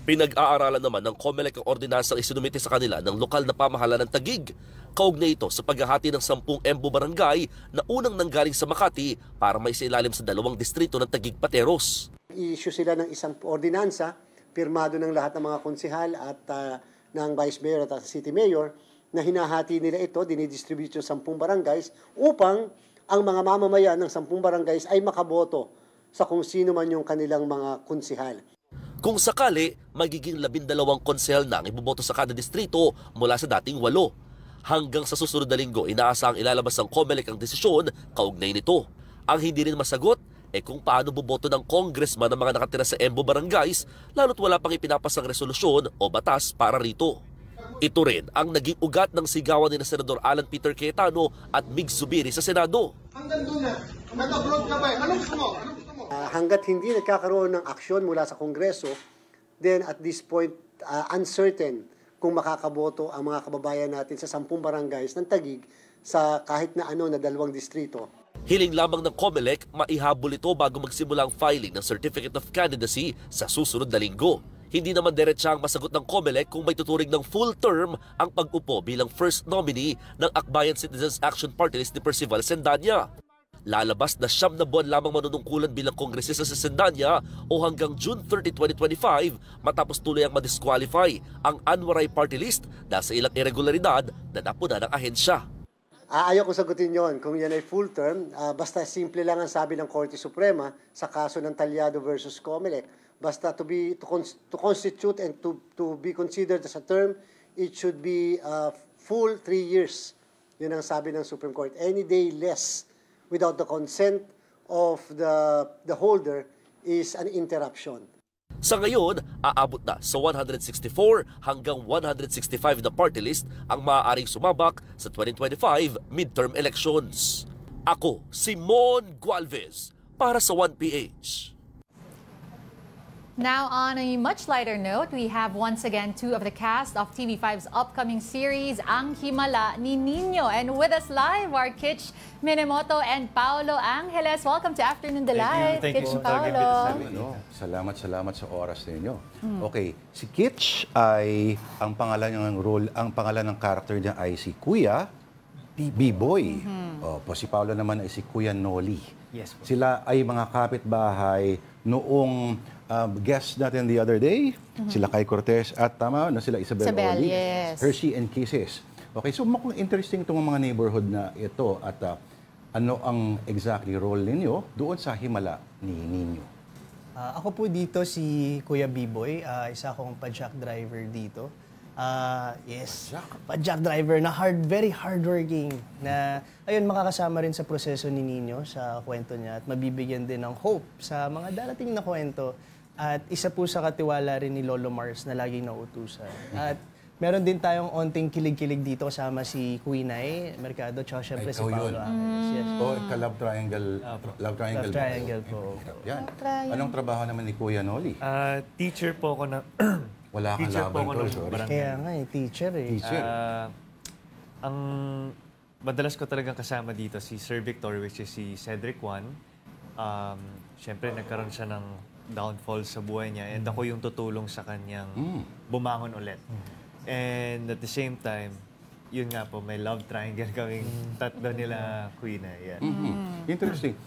Pinag-aaralan naman ng COMELEC ang ordinansang isinumite sa kanila ng lokal na pamahalaan ng Taguig. Kaugnay ito sa paghahati ng 10 Embu barangay na unang nanggaling sa Makati para may sailalim sa 2 distrito ng Taguig Pateros. I-issue sila ng isang ordinansa, pirmado ng lahat ng mga konsehal at ng Vice Mayor at City Mayor, na hinahati nila ito, dinidistribute yung 10 barangays upang ang mga mamamayan ng 10 barangays ay makaboto sa kung sino man yung kanilang mga konsehal. Kung sakali, magiging 12 konsehal na ang iboboto sa kada distrito mula sa dating 8. Hanggang sa susunod na linggo, inaasahang ilalabas ng COMELEC ang desisyon kaugnay nito. Ang hindi rin masagot kung paano boboto ng congressman ng mga nakatira sa Embu barangays, lalo't wala pang ipinapasang resolusyon o batas para rito. Ito rin ang naging ugat ng sigawan ni Senador Alan Peter Cayetano at Mig Zubiri sa Senado. Hanggang doon na, mag-abroad ka ba? Anong gusto mo? Hanggat hindi nagkakaroon ng aksyon mula sa Kongreso, then at this point, uncertain kung makakaboto ang mga kababayan natin sa 10 barangays ng Taguig sa kahit na 2 distrito. Hiling lamang ng COMELEC, maihabol ito bago magsimula ang filing ng Certificate of Candidacy sa susunod na linggo. Hindi naman diretsang masagot ng COMELEC kung may tuturing ng full term ang pag-upo bilang first nominee ng Akbayan Citizens Action Party List ni Percival Sendanya. Lalabas na 9 na buwan lamang manunungkulan bilang kongresista sa Sendanya o hanggang June 30, 2025 matapos tuloy ang madisqualify ang Anwaray Party List dahil sa ilang irregularidad na napuna ng ahensya. Ayaw ko sagutin yon kung yan ay full term. Basta simple lang ang sabi ng Korte Suprema sa kaso ng Talyado versus COMELEC. Basta to constitute and to be considered as a term, it should be full 3 years. Yun ang sabi ng Supreme Court. Any day less without the consent of the holder is an interruption. Sa ngayon, aabot na sa 164 hanggang 165 na party list ang maaaring sumabak sa 2025 midterm elections. Ako, si Mon Gualvez, para sa 1PH. Now, on a much lighter note, we have once again 2 of the cast of TV5's upcoming series, Ang Himala ni Nino. And with us live are Kitch Minamoto and Paolo Angeles. Welcome to Afternoon Delight, Kitch and Paolo. Salamat sa oras ninyo. Okay, si Kitch ay ang pangalan ng character niya ay si Kuya B-Boy. Si Paolo naman ay si Kuya Noli. Yes, po. Sila ay mga kapitbahay noong guest natin the other day, sila Kai Cortez at tama na sila Isabel Oli, yes. Hershey and Kisses. Okay, so mukhang interesting itong mga neighborhood na ito at ano ang exactly role ninyo doon sa Himala ni Nino? Ako po dito si Kuya B-Boy, isa akong padjak driver dito. Yes, padjak driver na very hardworking na ayun makakasama rin sa proseso ni Nino sa kwento niya at mabibigyan din ng hope sa mga darating na kwento. At isa po sa katiwala rin ni Lolo Mars na laging nauutusan. At meron din tayong onting kilig-kilig dito kasama si Quinay Mercado tsaka syempre si Paolo Angeles. Yes. Love triangle po. Yan. Anong trabaho naman ni Kuya Noli? Teacher po ako na... Wala kang laban ko, sorry. Kaya nga teacher eh. Ang madalas ko talagang kasama dito si Sir Victor, which is si Cedric Juan. Siyempre nagkaroon siya ng downfall sa buhay niya and ako yung tutulong sa kanyang bumangon ulit. And at the same time, yun nga po, may love triangle kaming tatlo nila Queen. Yan. Interesting.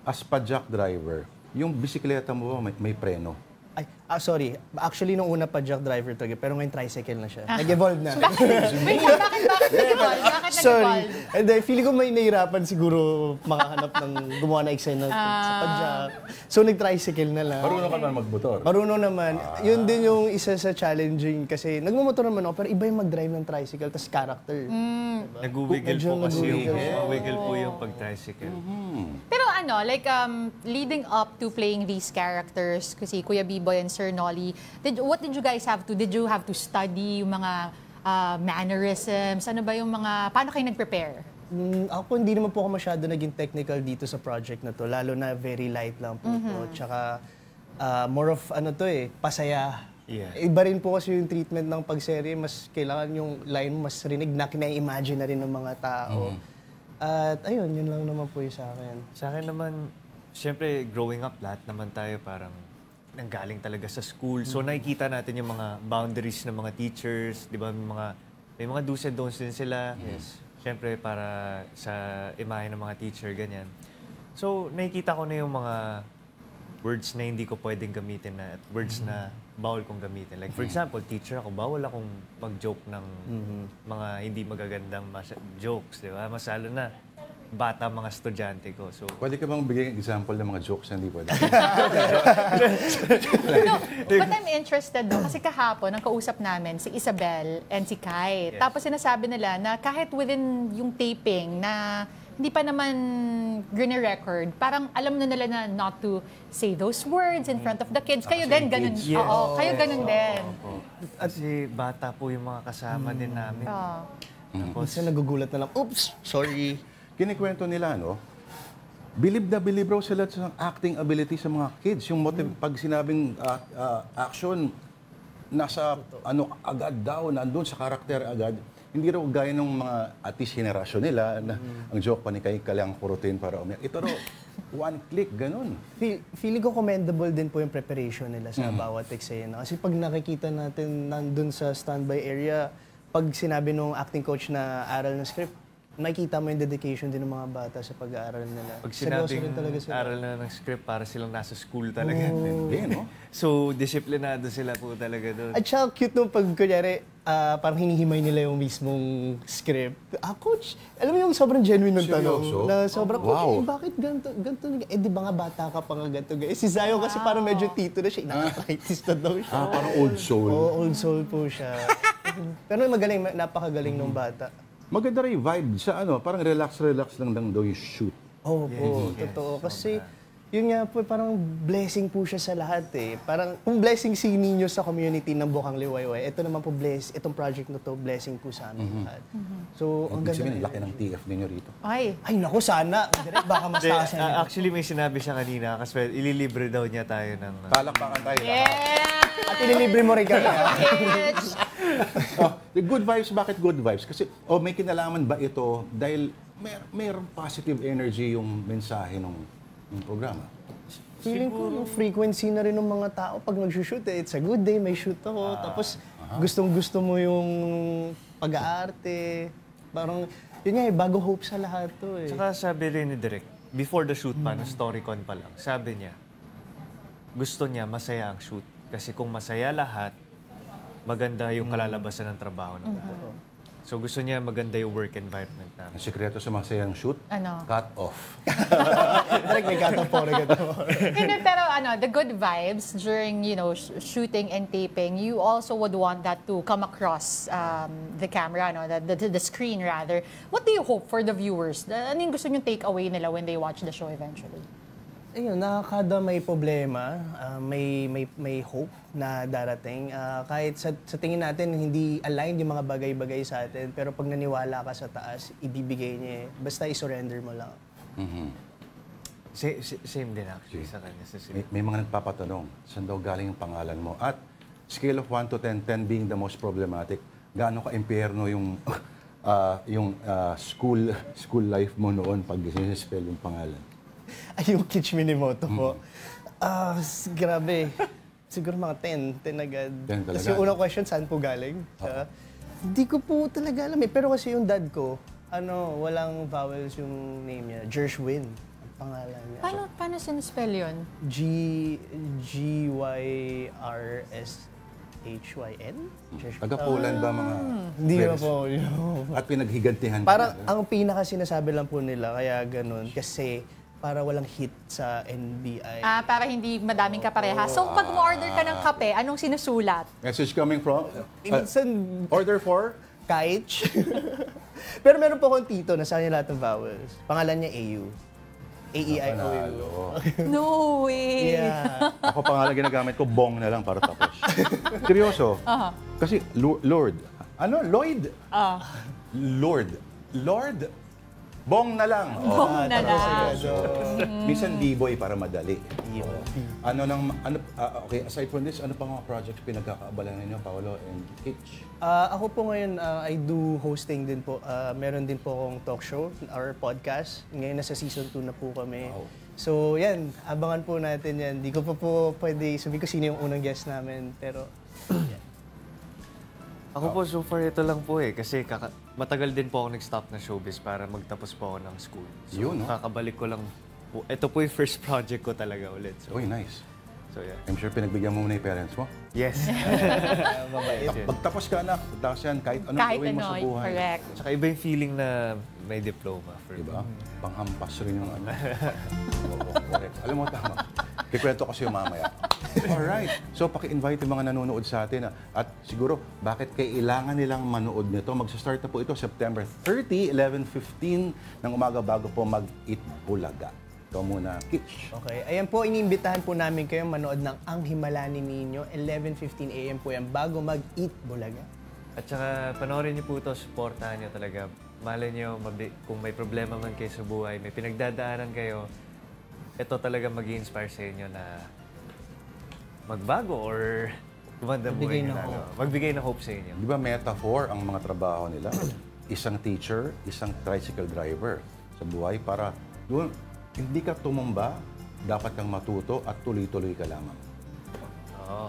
As padjak driver, yung bisikleta mo may preno? Ay, sorry. Actually, nung una pa jack driver talaga, pero ngayon tricycle na siya. Nag-evolve na. Bakit nag-evolve? Sorry. And then, feeling ko may nahirapan siguro makahanap ng gumawa na eksena sa padjak. So, nag-tricycle na lang. Marunong ka naman magmotor? Marunong naman. Yun din yung isa sa challenging kasi nagmumotor naman ako, pero iba yung mag-drive ng tricycle, tas character. Nag-wiggle po kasi wiggle po yung pag-tricycle. Pero leading up to playing these characters, kasi Kuya B-Boy and Sir Noli, what did you guys have to? Did you have to study yung mga mannerisms? Ano ba yung mga, paano kayo nag-prepare? Ako hindi naman po ako masyado naging technical dito sa project na to, lalo na very light lang po to. Tsaka more of pasaya. Yeah. Iba rin po kasi yung treatment ng pagserye, mas kailangan yung line mo mas rinig na kina-imagine na rin ng mga tao. At ayun, yun lang naman po yung sa akin. Sa akin naman, syempre growing up, lahat naman tayo parang nanggaling talaga sa school. So nakikita natin yung mga boundaries ng mga teachers, di ba? May mga do's and don'ts din sila. Yes. Syempre para sa imahe ng mga teacher, ganyan. So nakikita ko na yung mga words na hindi ko pwedeng gamitin na at words na bawal kong gamitin. Like for example, teacher ako, bawal akong mag-joke ng mga hindi magagandang jokes, di ba? Masalo na bata mga estudyante ko. So, Pwede ka bang bigyan example ng mga jokes na hindi pwede? No, but I'm interested doon kasi kahapon ang kausap namin si Isabel and si Kai. Yes. Tapos sinasabi nila na kahit within yung taping na hindi pa naman record, parang alam na nila na not to say those words in front of the kids. Kayo din, ganun. Yes. Oo, kayo ganun din. Kasi bata po yung mga kasama din namin. Minsan nagugulat na lang, oops, sorry. Kinikwento nila, no? Bilib na bilib raw sila sa acting ability sa mga kids. Yung pag sinabing action, nasa agad daw, nandun sa karakter agad. Hindi raw gaya ng mga atis henerasyon nila na ang joke pa ni Kai Kalang Kurutin para umiyak. Ito raw, one click, ganun. Feeling ko commendable din po yung preparation nila sa bawat eksena. Kasi pag nakikita natin nandun sa standby area, pag sinabi nung acting coach na aral ng script, makikita mo yung dedication din ng mga bata sa pag-aaral nila. Pag Seryoso sinabing rin talaga sila. aral na ng script, para silang nasa school talaga. Hindi, no? So, disiplinado sila po talaga doon. At saka cute nung pag, kunyari, parang hinihimay nila yung mismong script. Coach, alam mo yung sobrang genuine ng tanong. Na sobrang, Wow. Coach, bakit ganito? Di ba nga bata ka pa nga ganito? Si Zion kasi parang medyo tito na siya. Inaka-artist na daw siya. Parang old soul. Oo, old soul po siya. Pero magaling, napakagaling nung bata. Maganda rin yung vibe sa parang relax lang daw yung shoot. Oo po, totoo. Kasi yun nga po, parang blessing po siya sa lahat eh. Parang kung blessing si Nino sa community ng Bukang Liwayway, ito naman po itong project na to, blessing po sa amin lahat. So, ang ganda. Laki ng TF ninyo rito. Ay, naku, sana. Direct, baka mastasan niya. Actually, may sinabi siya kanina kasi ililibre daw niya tayo ng... Palakpakan tayo. yeah! At ililibre mo rin kami. The good vibes, bakit good vibes? Kasi, may kinalaman ba ito dahil mayroong positive energy yung mensahe ng programa? Feeling ko yung frequency na rin ng mga tao pag nag-shoot eh. It's a good day, may shoot ako. Tapos gustong-gusto mo yung pag-aarte. Parang, yun nga bagong hope sa lahat to eh. Saka sabi rin ni Direk, before the shoot pa, no StoryCon pa lang, sabi niya, gusto niya masaya ang shoot. Kasi kung masaya lahat, maganda yung kalalabasan ng trabaho ng lahat. So gusto niya maganda yung work environment namin. Ang sekreto sa masayang shoot? Cut off. Direct may cut off po. Pero the good vibes during, shooting and taping, you also would want that to come across the camera, the screen rather. What do you hope for the viewers? Ano yung gusto nyo take away nila when they watch the show eventually? Ayun, nakakada may problema, may hope na darating. Kahit sa tingin natin, hindi aligned yung mga bagay-bagay sa atin, pero pag naniwala ka sa taas, ibibigay niya eh. Basta i-surrender mo lang. Same din actually sa kanya. May mga nagpapatanong, saan daw galing yung pangalan mo? At scale of 1 to 10, 10 being the most problematic, gaano ka-impyerno yung school life mo noon pag spell yung pangalan? Ay, yung Kitch Minimoto po. Grabe. Siguro mga 10 agad. 10 talaga. Kasi yung unang question, saan po galing? Hindi ko po talaga alam eh. Pero kasi yung dad ko, walang vowels yung name niya. Gershwin, ang pangalan niya. Paano sinaspell yun? G-Y-R-S-H-Y-N? Taga-Poland ba mga... Hindi na po. At pinaghigantihan Parang ang pinaka sinasabi lang po nila, kaya ganun. Kasi para walang hit sa NBI. Para hindi madaming kapareha. So, pag mo-order ka ng kape, anong sinusulat? Message coming from? Minsan, order for? Kaich. Pero meron po akong tito na sa kanya lahat ng vowels. Pangalan niya AU. A-E-I-O-U. No way! Yeah. Ako pangalan ginagamit ko, Bong na lang para tapos. Seryoso. Kasi Lord. Lloyd? Lord. Bong na lang. Bong na lang. Minsan B-boy para madali. Okay, aside from this, ano pang mga projects pinagkakaabalan ninyo, Paolo and Kitch? Ako po ngayon, I do hosting din po. Meron din po akong talk show or podcast. Ngayon nasa season 2 na po kami. Wow. So yan, abangan po natin yan. Di ko pa po pwede sabihin ko sino yung unang guest namin. Pero yan. Ako po, so far ito lang po kasi matagal din po ako nag-stop na showbiz para magtapos po ako ng school. So, Yun, no? kakabalik ko lang po. Ito po yung first project ko talaga ulit. So, Uy, nice. So, yeah. I'm sure pinagbigyan mo muna yung parents mo. Yes. Pagtapos ka na, pagtapos yan, kahit anong gawin mo sa buhay. Correct. Tsaka iba yung feeling na may diploma. Diba? Panghampas rin yung ano. Correct. Alam mo, tama. Kikwento ko sa'yo mamaya. Alright. So, paki-invite yung mga nanonood sa atin. At siguro, bakit kailangan nilang manood nito? Magsa-start na po ito September 30, 11:15 ng umaga bago po mag-Eat Bulaga. Ito muna, Kitch. Okay. Ayan po, iniimbitahan po namin kayo manood ng Ang Himala ni Nino. 11:15 a.m. po yan bago mag-Eat Bulaga. At saka panoorin niyo po ito, supportahan niyo talaga. Malay niyo, kung may problema man kayo sa buhay, may pinagdadaanan kayo, ito talaga mag-i-inspire sa inyo na magbago or gumanda buhay niyo. Magbigay ng hope sa inyo. Di ba metaphor ang mga trabaho nila? Isang teacher, isang tricycle driver sa buhay para doon, hindi ka tumumba, dapat kang matuto at tuloy-tuloy ka lamang. Oo.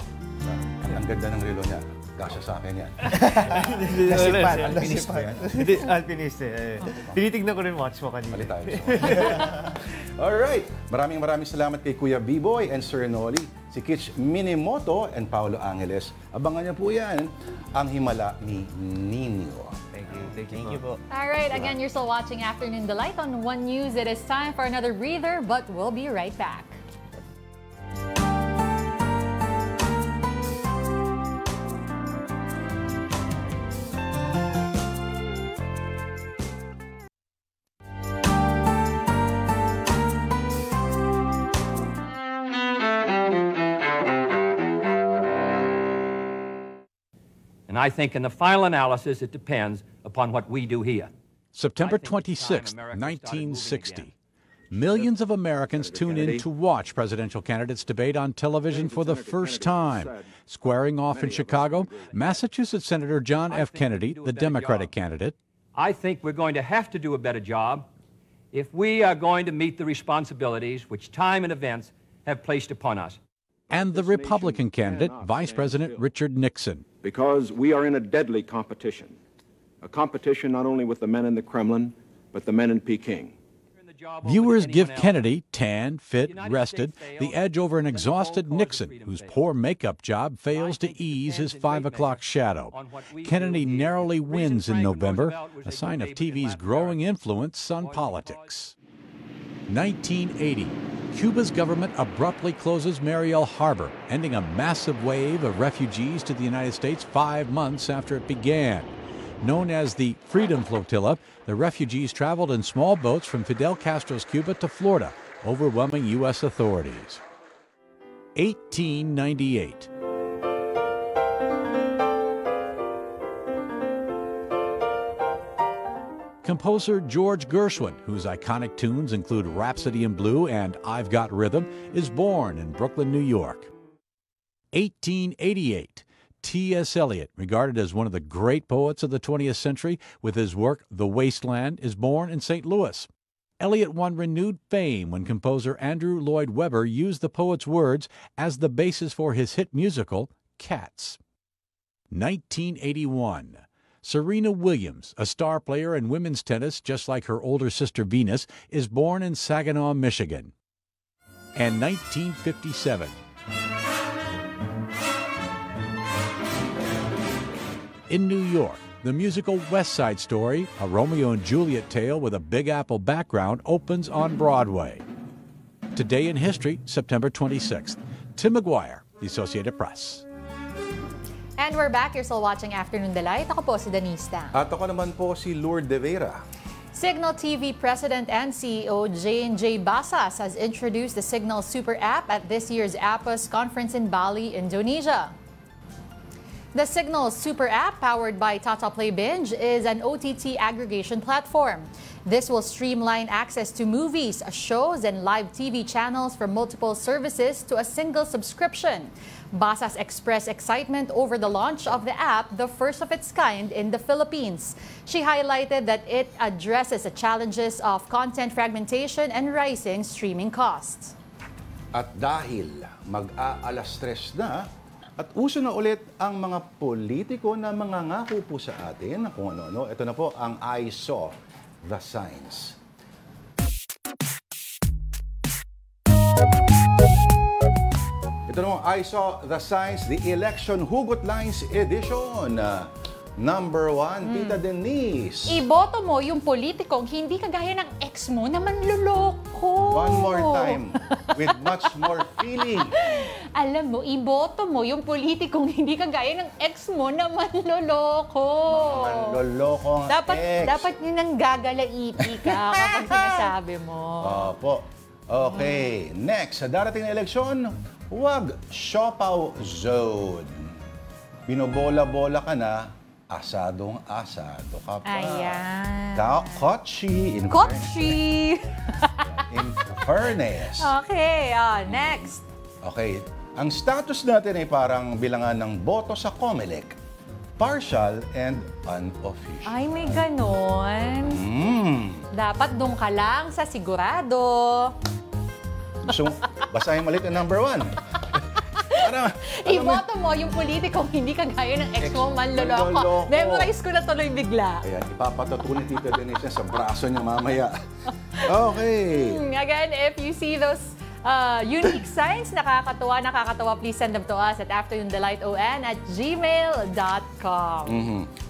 Ang ganda ng relo niya. Kasya sa akin yan. Alpinist ba yan? Hindi, alpinist Tinitignan ko rin watch mo kanina. Mali tayo. Alright. Maraming salamat kay Kuya B-Boy and Sir Noli, si Kitch Minimoto and Paolo Angeles. Abangan niyo po yan, Ang Himala ni Nino. Thank you po. All right, again, you're still watching Afternoon Delight on One News. It is time for another breather, but we'll be right back. And I think in the final analysis, it depends upon what we do here. September 26, 1960. Millions of Americans tune in to watch presidential candidates debate on television for the first time. Squaring off in Chicago, Massachusetts Senator John F. Kennedy, the Democratic candidate. I think we're going to have to do a better job if we are going to meet the responsibilities which time and events have placed upon us. And the Republican candidate, Vice President Richard Nixon. Because we are in a deadly competition. A competition not only with the men in the Kremlin, but the men in Peking. Viewers give Kennedy, tan, fit, rested, the edge over an exhausted Nixon, whose poor makeup job fails to ease his 5 o'clock shadow. Kennedy narrowly wins in November, a sign of TV's growing influence on politics. 1980. Cuba's government abruptly closes Mariel Harbor, ending a massive wave of refugees to the United States 5 months after it began. Known as the Freedom Flotilla, the refugees traveled in small boats from Fidel Castro's Cuba to Florida, overwhelming U.S. authorities. 1898. Composer George Gershwin, whose iconic tunes include Rhapsody in Blue and I've Got Rhythm, is born in Brooklyn, New York. 1888. T.S. Eliot, regarded as one of the great poets of the 20th century, with his work The Wasteland, is born in St. Louis. Eliot won renewed fame when composer Andrew Lloyd Webber used the poet's words as the basis for his hit musical, Cats. 1981. Serena Williams, a star player in women's tennis just like her older sister Venus, is born in Saginaw, Michigan. And 1957. In New York, the musical West Side Story, a Romeo and Juliet tale with a Big Apple background, opens on Broadway. Today in History, September 26th. Tim McGuire, The Associated Press. And we're back. You're still watching Afternoon Delight. Ako po si Danista. At ako naman po si Lourdes De Vera. Signal TV President and CEO J&J Basas has introduced the Signal Super App at this year's APAS conference in Bali, Indonesia. The Signal Super App, powered by Tata Play Binge, is an OTT aggregation platform. This will streamline access to movies, shows, and live TV channels from multiple services to a single subscription. Basas expressed excitement over the launch of the app, the first of its kind in the Philippines. She highlighted that it addresses the challenges of content fragmentation and rising streaming costs. At dahil mag-aalas 3 na, at uso na ulit ang mga politiko na mangangako po sa atin kung ano-ano. Ito na po ang I Saw the Signs. Ito na po, I Saw the Signs, the Election Hugot Lines Edition. Number 1, Tita Denise. Iboto mo yung politikong hindi kagaya ng ex mo na manloloko. One more time, with much more feeling. Alam mo, iboto mo yung politikong hindi kagaya ng ex mo na manloloko. Manloloko ang ex. Dapat yun ang gagalaiti ka kapag sinasabi mo. Opo. Okay, next, sa darating na eleksyon, huwag siopaw zone. Binobola-bola ka na, asadong-asado ka pa. Ayan. Kotchi. Kotchi! In fairness. Okay, next. Okay, ang status natin ay parang bilangan ng boto sa COMELEC. Partial and unofficial. Ay, may ganon. Dapat doon ka lang sa sigurado. Gusto mo, basahin malit ang number 1. Iboto mo yung politikong hindi kagaya ng ex mo, manloloko. Memorize ko na tuloy bigla. Ayan, ipapatutunan Tita Denise sa braso niya mamaya. Okay. Again, if you see those unique signs, nakakatawa, please send them to us at afternoondelighton@gmail.com.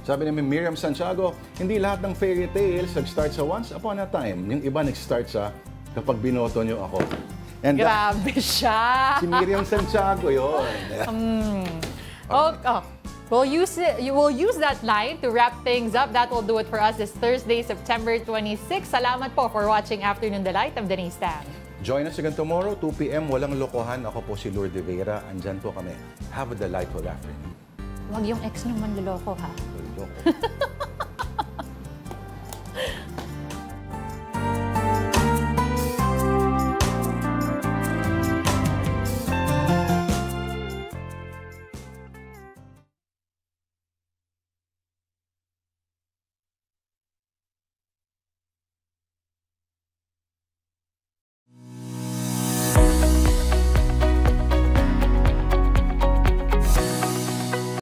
Sabi namin Miriam Santiago, hindi lahat ng fairy tales nag-start sa once upon a time. Yung iba nag-start sa kapag binoto niyo ako. And grabe siya. Si Miriam Santiago yun. We'll use that line to wrap things up. That will do it for us this Thursday, September 26. Salamat po for watching Afternoon Delight. I'm Denise Tan. Join us again tomorrow, 2 p.m. Walang lokohan. Ako po si Lourdes Vera. Andyan po kami. Have a delightful afternoon. Huwag yung ex naman loloko, ha? Loloko.